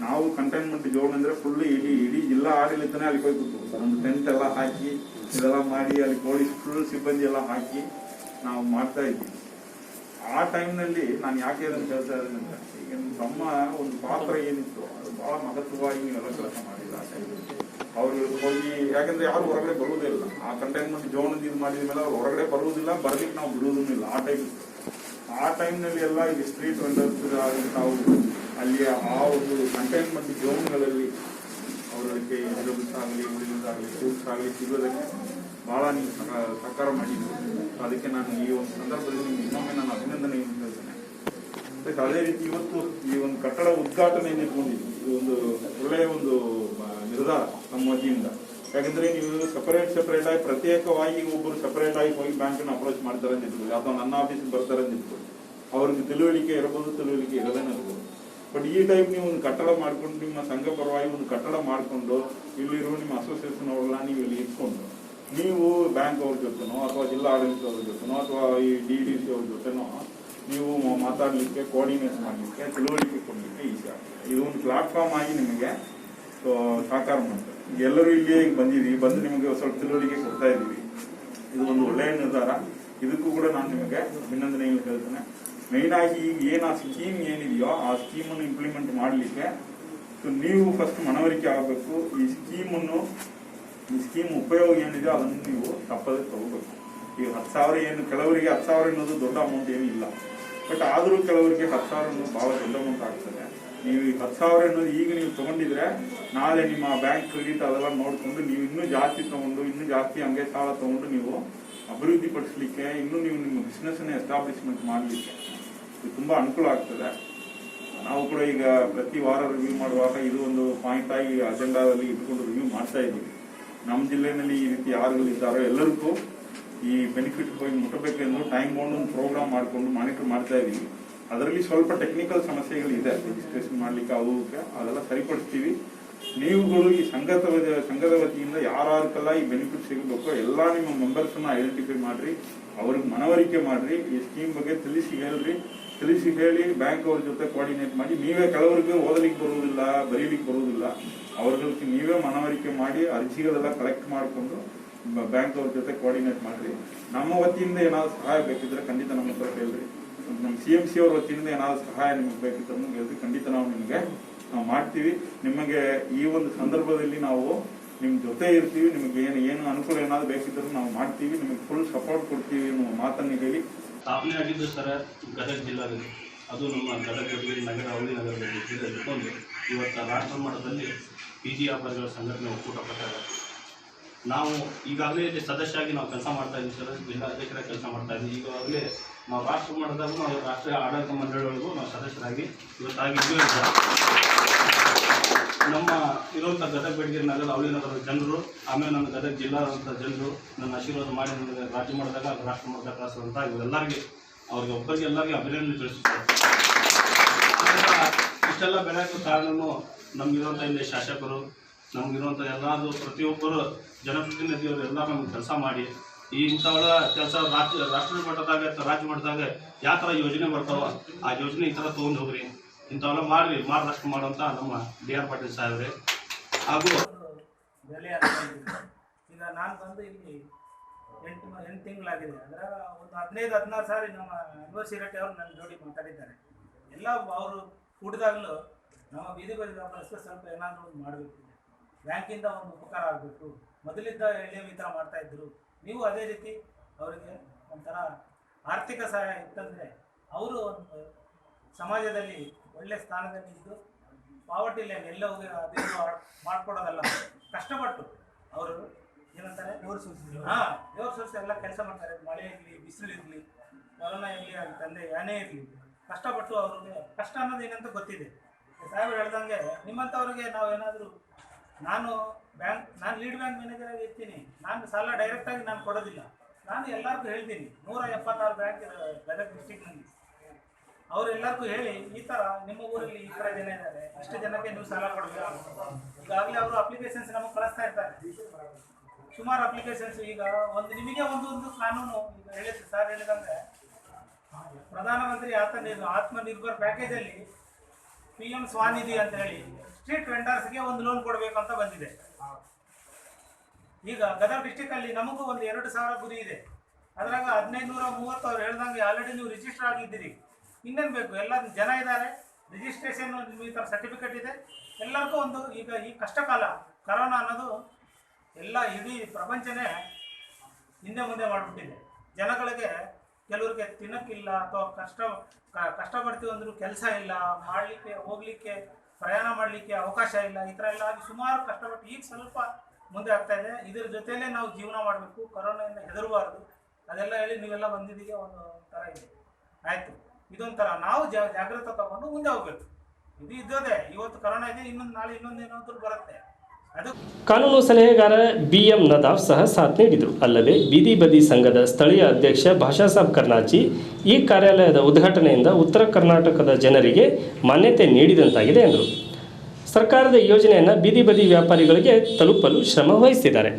[SPEAKER 10] ನಾವು ಕಂಟೈನ್ಮೆಂಟ್ ಝೋನ್ ಅಂದ್ರೆ ಫುಲ್ ಇಡೀ ಜಿಲ್ಲಾ ಆಡಳಿತನೇ ಅಲ್ಲಿ ಹೋಗ್ಬಿಟ್ಟು ಒಂದು ಟೆಂಟ್ ಎಲ್ಲ ಹಾಕಿ ಇದೆಲ್ಲ ಮಾಡಿ ಅಲ್ಲಿ ಪೊಲೀಸ್ ಫುಲ್ ಸಿಬ್ಬಂದಿ ಎಲ್ಲ ಹಾಕಿ ನಾವು ಮಾಡ್ತಾ ಇದ್ವಿ. ಆ ಟೈಮ್ನಲ್ಲಿ ನಾನು ಯಾಕೆ ಅದನ್ನು ಹೇಳ್ತಾ ಇದ್ದೀನಿ ಅಂತ, ಈಗ ನಮ್ಮ ಒಂದು ಪಾತ್ರ ಏನಿತ್ತು ಅದು ಬಹಳ ಮಹತ್ವವಾಗಿ ನೀವೆಲ್ಲ ಕೆಲಸ ಮಾಡಿಲ್ಲ. ಆ ಟೈಮಲ್ಲಿ ಅವರು ಹೋಗಿ, ಯಾಕಂದ್ರೆ ಯಾರು ಹೊರಗಡೆ ಬರುವುದಿಲ್ಲ. ಆ ಕಂಟೈನ್ಮೆಂಟ್ ಝೋನ್ ಇದು ಮಾಡಿದ ಮೇಲೆ ಅವ್ರು ಹೊರಗಡೆ ಬರುವುದಿಲ್ಲ, ಬರ್ಲಿಕ್ಕೆ ನಾವು ಬಿಡುವುದೂ ಇಲ್ಲ. ಆ ಟೈಮ್ನಲ್ಲಿ ಎಲ್ಲ ಈ ಸ್ಟ್ರೀಟ್ ವೆಂಡರ್ಸ್ ತಾವು ಅಲ್ಲಿ ಆ ಒಂದು ಕಂಟೈನ್ಮೆಂಟ್ ಝೋನ್ಗಳಲ್ಲಿ ಅವರಿಗೆ ವೆಜಿಟೇಬಲ್ಸ್ ಆಗಲಿ, ಉಳಿದಾಗಲಿ, ಫ್ರೂಟ್ಸ್ ಆಗಲಿ ಸಿಗೋದಕ್ಕೆ ಬಹಳ ನೀವು ಸಹಕಾರ ಮಾಡಿದ್ರು. ಅದಕ್ಕೆ ನಾನು ಈ ಒಂದು ಸಂದರ್ಭದಲ್ಲಿ ನಿಮ್ಗೆ ಇನ್ನೊಮ್ಮೆ ನಾನು ಅಭಿನಂದನೆ ಹೇಳ್ತೇನೆ. ಅದೇ ರೀತಿ ಇವತ್ತು ಈ ಒಂದು ಕಟ್ಟಡ ಉದ್ಘಾಟನೆ ನಿಂತ್ಕೊಂಡಿದ್ವಿ. ಇದು ಒಂದು ಒಳ್ಳೆಯ ಒಂದು ನಿರ್ಧಾರ ನಮ್ಮ ವತಿಯಿಂದ. ಯಾಕಂದ್ರೆ ನೀವು ಸಪರೇಟ್ ಆಗಿ ಪ್ರತ್ಯೇಕವಾಗಿ ಒಬ್ಬರು ಸಪರೇಟ್ ಆಗಿ ಹೋಗಿ ಬ್ಯಾಂಕ್ ಅನ್ನು ಅಪ್ರೋಚ್ ಮಾಡ್ತಾರೆ ಅಂತ ಇಟ್ಕೊಳ್ಳಿ, ಅಥವಾ ನನ್ನ ಆಫೀಸ್ಗೆ ಬರ್ತಾರೆ ಅಂತ ಇಟ್ಕೊಳ್ಳಿ. ಅವ್ರಿಗೆ ತಿಳುವಳಿಕೆ ಇರಬಹುದು, ತಿಳುವಳಿಕೆ ಇರದೇನೆ ಇರ್ಬೋದು. ಬಟ್ ಈ ಟೈಪ್ ನೀವು ಒಂದು ಕಟ್ಟಡ ಮಾಡ್ಕೊಂಡು ನಿಮ್ಮ ಸಂಘ ಪರವಾಗಿ ಒಂದು ಕಟ್ಟಡ ಮಾಡಿಕೊಂಡು ಇಲ್ಲಿರುವ ನಿಮ್ಮ ಅಸೋಸಿಯೇಷನ್ ಅವ್ರನ್ನ ನೀವು ಇಲ್ಲಿ ಇಟ್ಕೊಂಡು ನೀವು ಬ್ಯಾಂಕ್ ಅವ್ರ ಜೊತೆನೋ ಅಥವಾ ಜಿಲ್ಲಾ ಆಡಳಿತವ್ರ ಜೊತೆನೋ ಅಥವಾ ಈ DDC ಅವ್ರ ಜೊತೆನೋ ನೀವು ಮಾತಾಡಲಿಕ್ಕೆ, ಕೋಆರ್ಡಿನೇಟ್ ಮಾಡಲಿಕ್ಕೆ, ತಿಳುವಳಿಕೆ ಕೊಡಲಿಕ್ಕೆ ಈಸಿ ಆಗ್ತದೆ. ಇದು ಒಂದು ಪ್ಲಾಟ್ಫಾರ್ಮ್ ಆಗಿ ನಿಮಗೆ ಸಹಕಾರ ಮಾಡ್ತಾರೆ. ಎಲ್ಲರೂ ಇಲ್ಲಿಯೇ ಬಂದಿದ್ದೀವಿ, ಬಂದು ನಿಮಗೆ ಸ್ವಲ್ಪ ತಿಳುವಳಿಕೆ ಕೊಡ್ತಾ ಇದ್ದೀವಿ. ಇದು ಒಂದು ಒಳ್ಳೆಯ ನಿರ್ಧಾರ. ಇದಕ್ಕೂ ಕೂಡ ನಾನು ನಿಮಗೆ ಅಭಿನಂದನೆಗಳು ಹೇಳ್ತೇನೆ. ಮೇನ್ ಆಗಿ ಈಗ ಏನು ಆ ಸ್ಕೀಮ್ ಏನಿದೆಯೋ ಆ ಸ್ಕೀಮನ್ನು ಇಂಪ್ಲಿಮೆಂಟ್ ಮಾಡಲಿಕ್ಕೆ ನೀವು ಫಸ್ಟ್ ಮನವರಿಕೆ ಆಗಬೇಕು. ಈ ಸ್ಕೀಮ್ ಉಪಯೋಗ ಏನಿದೆ ಅದನ್ನು ನೀವು ತಪ್ಪದೆ ತಗೋಬೇಕು. ಈಗ 10,000 ಏನು ಕೆಲವರಿಗೆ 10,000 ಅನ್ನೋದು ದೊಡ್ಡ ಅಮೌಂಟ್ ಏನೂ ಇಲ್ಲ. ಬಟ್ ಆದರೂ ಕೆಲವರಿಗೆ 10,000 ಅನ್ನೋದು ಭಾಳ ದೊಡ್ಡ ಅಮೌಂಟ್ ಆಗ್ತದೆ. ನೀವು ಈ 10,000 ಅನ್ನೋದು ಈಗ ನೀವು ತೊಗೊಂಡಿದ್ರೆ ನಾಳೆ ನಿಮ್ಮ ಬ್ಯಾಂಕ್ ಕ್ರೆಡಿಟ್ ಅದೆಲ್ಲ ನೋಡಿಕೊಂಡು ನೀವು ಇನ್ನೂ ಜಾಸ್ತಿ ತೊಗೊಂಡು ಇನ್ನೂ ಜಾಸ್ತಿ ಹಂಗೆ ಸಾಲ ತೊಗೊಂಡು ನೀವು ಅಭಿವೃದ್ಧಿ ಪಡಿಸಲಿಕ್ಕೆ, ಇನ್ನೂ ನೀವು ನಿಮ್ಮ ಬಿಸ್ನೆಸ್ಸನ್ನು ಎಸ್ಟಾಬ್ಲಿಷ್ಮೆಂಟ್ ಮಾಡಲಿಕ್ಕೆ ಇದು ತುಂಬ ಅನುಕೂಲ ಆಗ್ತದೆ. ನಾವು ಕೂಡ ಈಗ ಪ್ರತಿ ವಾರ ರಿವ್ಯೂ ಮಾಡುವಾಗ ಇದು ಒಂದು ಪಾಯಿಂಟ್ ಆಗಿ ಅಜೆಂಡಾದಲ್ಲಿ ಇಟ್ಕೊಂಡು ರಿವ್ಯೂ ಮಾಡ್ತಾ ಇದ್ದೀವಿ. ನಮ್ಮ ಜಿಲ್ಲೆಯಲ್ಲಿ ಈ ರೀತಿ ಯಾರುಗಳಿದ್ದಾರೋ ಎಲ್ಲರಿಗೂ ಈ ಬೆನಿಫಿಟ್ ಹೋಗಿ ಮುಟ್ಟಬೇಕೆಂದು ಟೈಮ್ ಬೌಂಡ್ ಒಂದು ಪ್ರೋಗ್ರಾಮ್ ಮಾಡಿಕೊಂಡು ಮಾನಿಟರ್ ಮಾಡ್ತಾ ಇದ್ದೀವಿ. ಅದರಲ್ಲಿ ಸ್ವಲ್ಪ ಟೆಕ್ನಿಕಲ್ ಸಮಸ್ಯೆಗಳಿದೆ, ರಿಜಿಸ್ಟ್ರೇಷನ್ ಮಾಡಲಿಕ್ಕೆ ಅವಕ್ಕೆ ಅದೆಲ್ಲ ಸರಿಪಡಿಸ್ತೀವಿ. ನೀವುಗಳು ಈ ಸಂಘದ ವತಿಯಿಂದ ಯಾರ್ಯಾರಿಗೆಲ್ಲ ಈ ಬೆನಿಫಿಟ್ ಸಿಗಬೇಕು ಎಲ್ಲ ನಿಮ್ಮ ಮೆಂಬರ್ಸನ್ನ ಐಡೆಂಟಿಫೈ ಮಾಡಿರಿ, ಅವ್ರಿಗೆ ಮನವರಿಕೆ ಮಾಡಿರಿ, ಈ ಸ್ಕೀಮ್ ಬಗ್ಗೆ ತಿಳಿಸಿ ಹೇಳಿ ಬ್ಯಾಂಕ್ ಅವ್ರ ಜೊತೆ ಕೋಆರ್ಡಿನೇಟ್ ಮಾಡಿ. ನೀವೇ ಕೆಲವರಿಗೆ ಓದಲಿಕ್ಕೆ ಬರುವುದಿಲ್ಲ, ಬರೀಲಿಕ್ಕೆ ಬರುವುದಿಲ್ಲ, ಅವ್ರಿಗೆ ನೀವೇ ಮನವರಿಕೆ ಮಾಡಿ ಅರ್ಜಿಗಳೆಲ್ಲ ಕಲೆಕ್ಟ್ ಮಾಡಿಕೊಂಡು ಬ್ಯಾಂಕ್ ಅವ್ರ ಜೊತೆ ಕೋಆರ್ಡಿನೇಟ್ ಮಾಡಿರಿ. ನಮ್ಮ ವತಿಯಿಂದ ಏನಾದ್ರು ಸಹಾಯ ಬೇಕಿದ್ರೆ ಖಂಡಿತ ನಮ್ಮ ಹತ್ರ ಹೇಳ್ರಿ. ನಮ್ಮ CMC ಅವ್ರ ವತಿಯಿಂದ ಏನಾದ್ರು ಸಹಾಯ ನಿಮಗೆ ಬೇಕಿದ್ರೆ ಹೇಳ್ರಿ, ಖಂಡಿತ ನಾವು ಮಾಡ್ತೀವಿ. ನಿಮಗೆ ಈ ಒಂದು ಸಂದರ್ಭದಲ್ಲಿ ನಾವು ನಿಮ್ಮ ಜೊತೆ ಇರ್ತೀವಿ. ನಿಮಗೆ ಏನು ಅನುಕೂಲ ಏನಾದ್ರು ಬೇಕಿದ್ರು ನಾವು ಮಾಡ್ತೀವಿ, ನಿಮಗೆ ಫುಲ್ ಸಪೋರ್ಟ್ ಕೊಡ್ತೀವಿ ಅನ್ನೋ ಮಾತನ್ನು ಹೇಳಿ
[SPEAKER 13] ಸ್ಥಾಪನೆ ಆಗಿದ್ದು ಸರ್ ಗದಗ ಜಿಲ್ಲಾದಲ್ಲಿ, ಅದು ನಮ್ಮ ಗದಗ ನಗರ ಅವಳಿ ನಗರದಲ್ಲಿ ಇಟ್ಕೊಂಡು ಇವತ್ತು ರಾಷ್ಟ್ರ ಮಟ್ಟದಲ್ಲಿ PG ವ್ಯಾಪಾರಿಗಳ ಸಂಘಟನೆ ಒಕ್ಕೂಟಪಟ್ಟಾಗ ನಾವು ಈಗಾಗಲೇ ಇಲ್ಲಿ ಸದಸ್ಯರಾಗಿ ನಾವು ಕೆಲಸ ಮಾಡ್ತಾ ಇದ್ದೀವಿ ಸರ್. ಜಿಲ್ಲಾಧ್ಯಕ್ಷರ ಕೆಲಸ ಮಾಡ್ತಾ ಇದ್ದೀವಿ. ಈಗಾಗಲೇ ನಾವು ರಾಷ್ಟ್ರ ಮಟ್ಟದಾಗೂ ನಾವು ರಾಷ್ಟ್ರೀಯ ಆಡಳಿತ ಮಂಡಳಿಗಳಿಗೂ ನಾವು ಸದಸ್ಯರಾಗಿ ಇವತ್ತಾಗಿದ್ದೀವಿ. ನಮ್ಮ ಇರುವಂಥ ಗದಗ ಬೆಳಗಿರಿ ನಗರ ಅವಳಿ ನಗರದ ಜನರು, ಆಮೇಲೆ ನನ್ನ ಗದಗ ಜಿಲ್ಲಾದಂಥ ಜನರು ನನ್ನ ಆಶೀರ್ವಾದ ಮಾಡಿ ನನಗೆ ರಾಜ್ಯ ಮಟ್ಟದಾಗ ರಾಷ್ಟ್ರ ಮಟ್ಟದ ಕಳಿಸುವಂಥ ಇವರೆಲ್ಲರಿಗೆ ಅವ್ರಿಗೆ ಒಬ್ಬರಿಗೆ ಎಲ್ಲರಿಗೆ ಅಭಿನಂದನೆ ತಿಳಿಸುತ್ತಾರೆ. ಇಷ್ಟೆಲ್ಲ ಬೆಳೆಯೋಕ್ಕೆ ಕಾರಣವೂ ನಮಗಿರುವಂಥ ಇಲ್ಲಿ ಶಾಸಕರು, ನಮಗಿರುವಂಥ ಎಲ್ಲರೂ ಪ್ರತಿಯೊಬ್ಬರು ಜನಪ್ರತಿನಿಧಿಯವರು ಎಲ್ಲ ನಮ್ಗೆ ಕೆಲಸ ಮಾಡಿ ಈ ಇಂಥವೆಲ್ಲ ಕೆಲಸ ರಾಷ್ಟ್ರ ಮಟ್ಟದಾಗ ರಾಜ್ಯ ಮಟ್ಟದಾಗ ಯಾವ ಥರ ಯೋಜನೆ ಬರ್ತಾವ ಆ ಯೋಜನೆ ಈ ಥರ ತೊಗೊಂಡು ಹೋಗ್ರಿ, ಇಂಥವೆಲ್ಲ ಮಾಡಿರಿ, ಮಾರ್ಗದರ್ಶನ ಮಾಡುವಂಥ ನಮ್ಮ DR ಪಾಟೀಲ್ ಸಾಹೇಬ್ರೆ. ಹಾಗೂ
[SPEAKER 5] ಬೆಲೆ ಈಗ ನಾನು ಬಂದು ಇಲ್ಲಿ 8 ತಿಂಗಳಾಗಿದೆ. ಅದರ ಒಂದು 15-16 ಸಾರಿ ನಮ್ಮ ಯೂನಿವರ್ಸಿಟಿ ಅವರು ನನ್ನ ಜೋಡಿ ಮಾತಾಡಿದ್ದಾರೆ. ಎಲ್ಲ ಅವರು ಹುಟ್ಟಿದಾಗಲೂ ನಮ್ಮ ಬೀದಿ ಬದಿ ವ್ಯಾಪಾರಸ್ಥರು ಸ್ವಲ್ಪ ಏನಾದರೂ ಒಂದು ಮಾಡಬೇಕು, ಬ್ಯಾಂಕಿಂದ ಒಂದು ಉಪಕಾರ ಆಗಬೇಕು. ಮೊದಲಿದ್ದ ಎಳ್ಳೆ ಈ ಥರ ಮಾಡ್ತಾಯಿದ್ರು, ನೀವು ಅದೇ ರೀತಿ ಅವರಿಗೆ ಒಂಥರ ಆರ್ಥಿಕ ಸಹಾಯ ಇತ್ತಂದರೆ ಅವರು ಒಂದು ಸಮಾಜದಲ್ಲಿ ಒಳ್ಳೆಯ ಸ್ಥಾನದಲ್ಲಿ ಇದ್ದು ಪಾವರ್ಟಿ ಲೈನ್ ಎಲ್ಲ ಹೋಗಿ ಅದು ಮಾಡಿಕೊಡೋದಲ್ಲ, ಕಷ್ಟಪಟ್ಟು ಅವರು ಏನಂತಾರೆ ದೇವ್ರ ಸೋರ್ಸಿ ಎಲ್ಲ ಕೆಲಸ ಮಾಡ್ತಾರೆ. ಮಳೆ ಇರಲಿ, ಬಿಸಿಲು ಇರಲಿ, ಕೊರೋನಾ ಇರಲಿ, ಅದು ತಂದೆ ಏನೇ ಇರಲಿ, ಕಷ್ಟಪಟ್ಟು ಅವ್ರಿಗೆ ಕಷ್ಟ ಅನ್ನೋದು ಏನಂತ ಗೊತ್ತಿದೆ. ಸಾಹೇಬ್ರು ಹೇಳ್ದಂಗೆ ನಿಮ್ಮಂಥವ್ರಿಗೆ ನಾವು ಏನಾದರೂ ನಾನು ಲೀಡ್ ಬ್ಯಾಂಕ್ ಮ್ಯಾನೇಜರ್ ಆಗಿ ಇರ್ತೀನಿ, ನಾನು ಸಾಲ ಡೈರೆಕ್ಟಾಗಿ ನಾನು ಕೊಡೋದಿಲ್ಲ. ನಾನು ಎಲ್ಲರಿಗೂ ಹೇಳ್ತೀನಿ, 176 ಬ್ಯಾಂಕ್ ಗದಗ ಡಿಸ್ಟಿಕ್ನಲ್ಲಿ ಅವರೆಲ್ಲರಿಗೂ ಹೇಳಿ ಈ ಥರ ನಿಮ್ಮ ಊರಲ್ಲಿ ಈ ಥರ ಜನ ಇದ್ದಾರೆ, ಇಷ್ಟು ಜನಕ್ಕೆ ನೀವು ಸಾಲ ಕೊಡಬೇಕು. ಈಗಾಗಲೇ ಅವರು ಅಪ್ಲಿಕೇಶನ್ಸ್ ನಮಗೆ ಕಳಿಸ್ತಾ ಇರ್ತಾರೆ, ಸುಮಾರು ಅಪ್ಲಿಕೇಶನ್ಸ್. ಈಗ ನಿಮಗೆ ಒಂದು ಕಾನೂನು ಈಗ ಹೇಳಿದ್ರು ಸರ್ ಹೇಳಿದಂಗೆ ಪ್ರಧಾನಮಂತ್ರಿ ಆತ್ಮನಿರ್ಭರ್ ಪ್ಯಾಕೇಜಲ್ಲಿ PM ಸ್ವಾನಿಧಿ ಅಂತ ಹೇಳಿ ಸ್ಟ್ರೀಟ್ ವೆಂಡರ್ಸ್ಗೆ ಒಂದು ಲೋನ್ ಕೊಡಬೇಕು ಅಂತ ಬಂದಿದೆ. ಈಗ ಗದಗ ಡಿಸ್ಟಿಕಲ್ಲಿ ನಮಗೂ ಒಂದು 2,000 ಗುರಿ ಇದೆ. ಅದ್ರಾಗ 1530 ಅವ್ರು ಹೇಳ್ದಂಗೆ ಆಲ್ರೆಡಿ ನೀವು ರಿಜಿಸ್ಟರ್ ಆಗಿದ್ದೀರಿ, ಇನ್ನೇನು ಬೇಕು? ಎಲ್ಲ ಜನ ಇದ್ದಾರೆ, ರಿಜಿಸ್ಟ್ರೇಷನ್ ಈ ಥರ ಸರ್ಟಿಫಿಕೇಟ್ ಇದೆ. ಎಲ್ಲರಿಗೂ ಒಂದು ಈಗ ಈ ಕಷ್ಟಕಾಲ ಕರೋನಾ ಅನ್ನೋದು ಎಲ್ಲ ಇಡೀ ಪ್ರಪಂಚನೇ ಹಿಂದೆ ಮುಂದೆ ಮಾಡಿಬಿಟ್ಟಿದೆ. ಜನಗಳಿಗೆ ಕೆಲವ್ರಿಗೆ ತಿನ್ನೋಕ್ಕಿಲ್ಲ ಅಥವಾ ಕಷ್ಟಪಡ್ತೀವಿ ಅಂದರೂ ಕೆಲಸ ಇಲ್ಲ, ಮಾಡಲಿಕ್ಕೆ ಹೋಗಲಿಕ್ಕೆ ಪ್ರಯಾಣ ಮಾಡಲಿಕ್ಕೆ ಅವಕಾಶ ಇಲ್ಲ. ಈ ಥರ ಎಲ್ಲ ಆಗಿ ಸುಮಾರು ಕಷ್ಟಪಟ್ಟು ಈಗ ಸ್ವಲ್ಪ ಮುಂದೆ ಆಗ್ತಾ ಇದೆ. ಇದರ ಜೊತೆಯಲ್ಲೇ ನಾವು ಜೀವನ ಮಾಡಬೇಕು, ಕರೋನಾದಿಂದ ಹೆದರಬಾರ್ದು. ಅದೆಲ್ಲ ಹೇಳಿ ನೀವೆಲ್ಲ ಬಂದಿದ್ದೀಗೆ ಒಂದು ಥರ ಇದೆ. ಆಯಿತು, ಇದೊಂಥರ ನಾವು ಜಾಗೃತ ತಗೊಂಡು ಮುಂದೆ ಹೋಗ್ಬೇಕು. ಇದು ಇದ್ದೋದೆ, ಇವತ್ತು ಕರೋನಾ ಇದೆ, ನಾಳೆ ಇನ್ನೊಂದು ಏನಾದರೂ ಬರುತ್ತೆ.
[SPEAKER 2] ಕಾನೂನು ಸಲಹೆಗಾರ BM ನದಾಫ್ ಸಹ ಸಾಥ್ ನೀಡಿದರು. ಅಲ್ಲದೆ ಬೀದಿ ಬದಿ ಸಂಘದ ಸ್ಥಳೀಯ ಅಧ್ಯಕ್ಷ ಭಾಷಾ ಸಾಬ್ ಕರ್ನಾಚಿ ಈ ಕಾರ್ಯಾಲಯದ ಉದ್ಘಾಟನೆಯಿಂದ ಉತ್ತರ ಕರ್ನಾಟಕದ ಜನರಿಗೆ ಮಾನ್ಯತೆ ನೀಡಿದಂತಾಗಿದೆ ಎಂದರು. ಸರ್ಕಾರದ ಯೋಜನೆಯನ್ನು ಬೀದಿ ಬದಿ ವ್ಯಾಪಾರಿಗಳಿಗೆ ತಲುಪಲು ಶ್ರಮ ವಹಿಸಿದ್ದಾರೆ.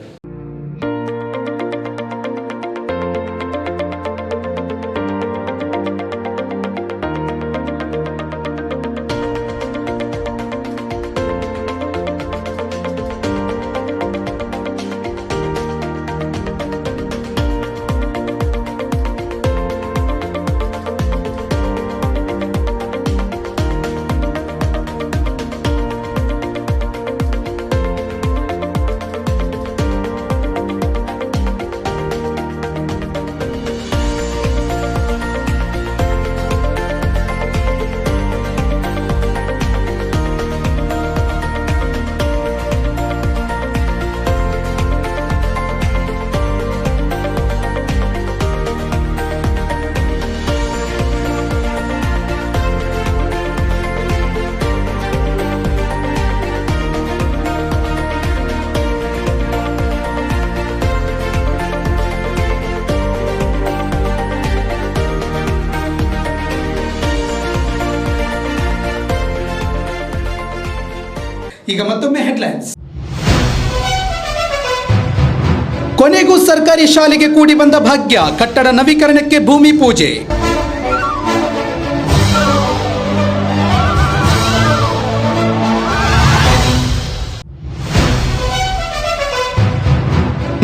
[SPEAKER 1] ಈಗ ಮತ್ತೊಮ್ಮೆ ಹೆಡ್ಲೈನ್ಸ್. ಕೊನೆಗೂ ಸರ್ಕಾರಿ ಶಾಲೆಗೆ ಕೂಡಿ ಬಂದ ಭಾಗ್ಯ, ಕಟ್ಟಡ ನವೀಕರಣಕ್ಕೆ ಭೂಮಿ ಪೂಜೆ.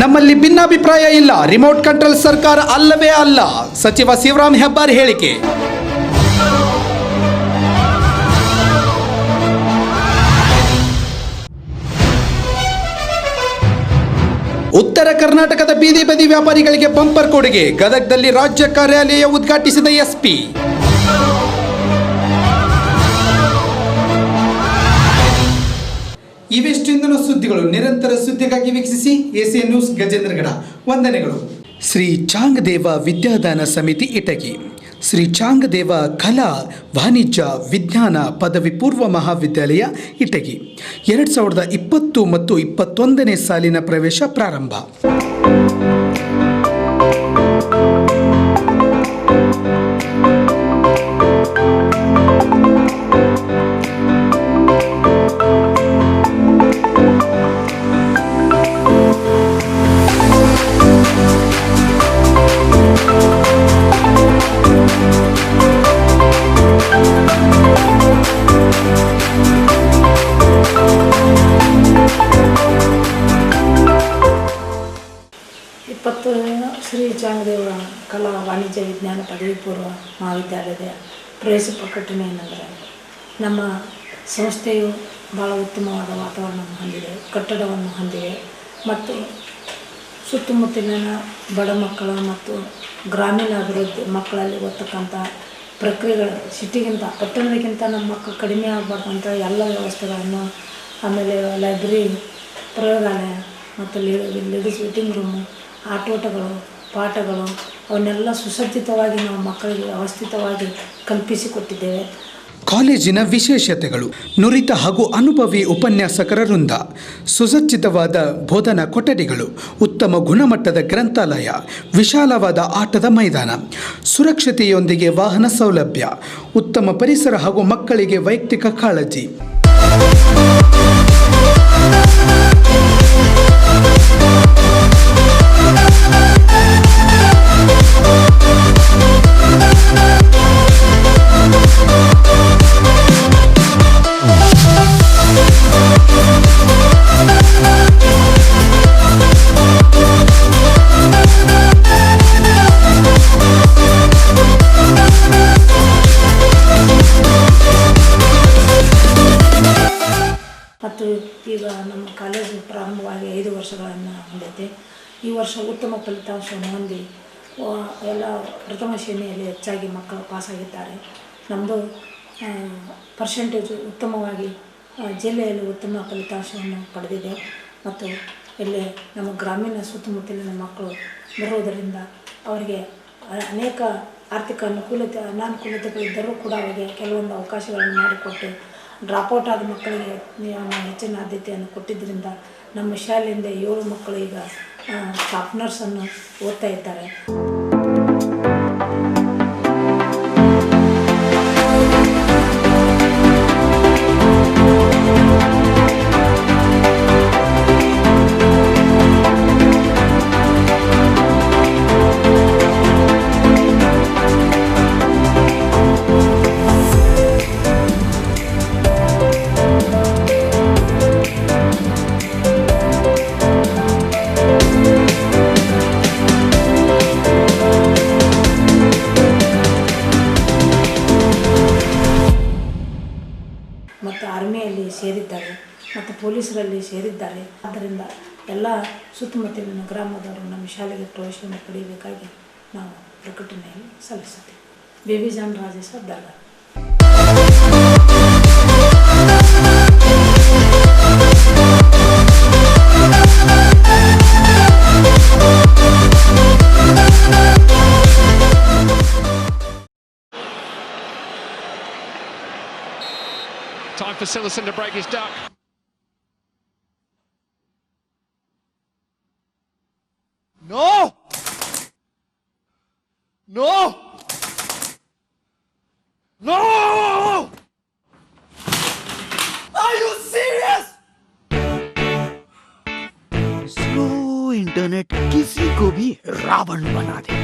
[SPEAKER 1] ನಮ್ಮಲ್ಲಿ ಭಿನ್ನಾಭಿಪ್ರಾಯ ಇಲ್ಲ, ರಿಮೋಟ್ ಕಂಟ್ರೋಲ್ ಸರ್ಕಾರ ಅಲ್ಲವೇ ಅಲ್ಲ, ಸಚಿವ ಶಿವರಾಮ್ ಹೆಬ್ಬಾರ್ ಹೇಳಿಕೆ. ಉತ್ತರ ಕರ್ನಾಟಕದ ಬೀದಿ ಬದಿ ವ್ಯಾಪಾರಿಗಳಿಗೆ ಬಂಪರ್ ಕೊಡುಗೆ, ಗದಗದಲ್ಲಿ ರಾಜ್ಯ ಕಾರ್ಯಾಲಯ ಉದ್ಘಾಟಿಸಿದ SP. ಇವೆಷ್ಟಿಂದಲೂ ಸುದ್ದಿಗಳು. ನಿರಂತರ ಸುದ್ದಿಗಾಗಿ ವೀಕ್ಷಿಸಿ ACN ನ್ಯೂಸ್ ಗಜೇಂದ್ರಗಡ. ವಂದನೆಗಳು. ಶ್ರೀ ಚಾಂಗದೇವ ವಿದ್ಯಾದಾನ ಸಮಿತಿ ಇಟಗಿ, ಶ್ರೀ ಚಾಂಗದೇವ ಕಲಾ ವಾಣಿಜ್ಯ ವಿಜ್ಞಾನ ಪದವಿ ಪೂರ್ವ ಮಹಾವಿದ್ಯಾಲಯ ಇಟಗಿ 2020 ಮತ್ತು 21ನೇ ಸಾಲಿನ ಪ್ರವೇಶ ಪ್ರಾರಂಭ.
[SPEAKER 7] ಶ್ರೀ ಚಾಂಗದೇವ ಕಲಾ ವಾಣಿಜ್ಯ ವಿಜ್ಞಾನ ಪದವಿ ಪೂರ್ವ ಮಹಾವಿದ್ಯಾಲಯದ ಪ್ರವೇಶ ಪ್ರಕಟಣೆ ಏನಂದರೆ, ನಮ್ಮ ಸಂಸ್ಥೆಯು ಭಾಳ ಉತ್ತಮವಾದ ವಾತಾವರಣವನ್ನು ಹೊಂದಿದೆ, ಕಟ್ಟಡವನ್ನು ಹೊಂದಿದೆ ಮತ್ತು ಸುತ್ತಮುತ್ತಲಿನ ಬಡ ಮಕ್ಕಳು ಮತ್ತು ಗ್ರಾಮೀಣ ಅಭಿವೃದ್ಧಿ ಮಕ್ಕಳಲ್ಲಿ ಓದ್ತಕ್ಕಂಥ ಪ್ರಕ್ರಿಯೆಗಳು ಸಿಟಿಗಿಂತ ಪಟ್ಟಣದಕ್ಕಿಂತ ನಮ್ಮ ಮಕ್ಕಳು ಕಡಿಮೆ ಆಗಬಾರ್ದಂಥ ಎಲ್ಲ ವ್ಯವಸ್ಥೆಗಳನ್ನು, ಆಮೇಲೆ ಲೈಬ್ರರಿ, ಪ್ರಯೋಗಾಲಯ ಮತ್ತು ಲೇಡೀಸ್ ವೇಟಿಂಗ್ ರೂಮು, ಆಟೋಟಗಳು, ಪಾಠಗಳು ಅವನ್ನೆಲ್ಲ ಸುಸಜ್ಜಿತವಾಗಿ ನಾವು ಮಕ್ಕಳಿಗೆ ವ್ಯವಸ್ಥಿತವಾಗಿ ಕಲ್ಪಿಸಿಕೊಟ್ಟಿದ್ದೇವೆ.
[SPEAKER 1] ಕಾಲೇಜಿನ ವಿಶೇಷತೆಗಳು: ನುರಿತ ಹಾಗೂ ಅನುಭವಿ ಉಪನ್ಯಾಸಕರ ವೃಂದ, ಸುಸಜ್ಜಿತವಾದ ಬೋಧನಾ ಕೊಠಡಿಗಳು, ಉತ್ತಮ ಗುಣಮಟ್ಟದ ಗ್ರಂಥಾಲಯ, ವಿಶಾಲವಾದ ಆಟದ ಮೈದಾನ, ಸುರಕ್ಷತೆಯೊಂದಿಗೆ ವಾಹನ ಸೌಲಭ್ಯ, ಉತ್ತಮ ಪರಿಸರ ಹಾಗೂ ಮಕ್ಕಳಿಗೆ ವೈಯಕ್ತಿಕ ಕಾಳಜಿ.
[SPEAKER 7] ಮತ್ತು ಈಗ ನಮ್ಮ ಕಾಲೇಜು ಪ್ರಾರಂಭವಾಗಿ 5 ವರ್ಷಗಳನ್ನು ಹೊಂದೈತೆ. ಈ ವರ್ಷ ಉತ್ತಮ ಫಲಿತಾಂಶವನ್ನು ಹೊಂದಿ ಎಲ್ಲ ಪ್ರಥಮ ಶ್ರೇಣಿಯಲ್ಲಿ ಹೆಚ್ಚಾಗಿ ಮಕ್ಕಳು ಪಾಸಾಗಿದ್ದಾರೆ. ನಮ್ಮದು ಪರ್ಸೆಂಟೇಜು ಉತ್ತಮವಾಗಿ ಜಿಲ್ಲೆಯಲ್ಲಿ ಉತ್ತಮ ಫಲಿತಾಂಶವನ್ನು ಪಡೆದಿದೆ. ಮತ್ತು ಇಲ್ಲಿ ನಮ್ಮ ಗ್ರಾಮೀಣ ಸುತ್ತಮುತ್ತಲಿನ ಮಕ್ಕಳು ಬರುವುದರಿಂದ ಅವರಿಗೆ ಅನೇಕ ಆರ್ಥಿಕ ಅನಾನುಕೂಲತೆಗಳಿದ್ದರೂ ಕೂಡ ಅವರಿಗೆ ಕೆಲವೊಂದು ಅವಕಾಶಗಳನ್ನು ಮಾಡಿಕೊಟ್ಟು ಡ್ರಾಪ್ಔಟ್ ಆದ ಮಕ್ಕಳಿಗೆ ನಾವು ಹೆಚ್ಚಿನ ಆದ್ಯತೆಯನ್ನು ಕೊಟ್ಟಿದ್ದರಿಂದ ನಮ್ಮ ಶಾಲೆಯಿಂದ 7 ಮಕ್ಕಳು ಈಗ ಸ್ಟಾಫ್ ನರ್ಸನ್ನು ಓದ್ತಾ ಇದ್ದಾರೆ. ಮತ್ತು ಆರ್ಮಿಯಲ್ಲಿ ಸೇರಿದ್ದಾರೆ ಮತ್ತು ಪೊಲೀಸರಲ್ಲಿ ಸೇರಿದ್ದಾರೆ. ಆದ್ದರಿಂದ ಎಲ್ಲ ಸುತ್ತಮುತ್ತಲಿನ ಗ್ರಾಮದವರು ನಮ್ಮ ಶಾಲೆಗೆ ಪ್ರವೇಶವನ್ನು ಪಡೆಯಬೇಕಾಗಿ ನಾವು ಪ್ರಕಟಣೆಯಲ್ಲಿ ಸಲ್ಲಿಸುತ್ತೇವೆ. Baby John Rajesh Dargah.
[SPEAKER 8] Time for Sillison to break his duck.
[SPEAKER 9] No! No! No! Are you serious? Slow internet किसी को भी रावण बना दे.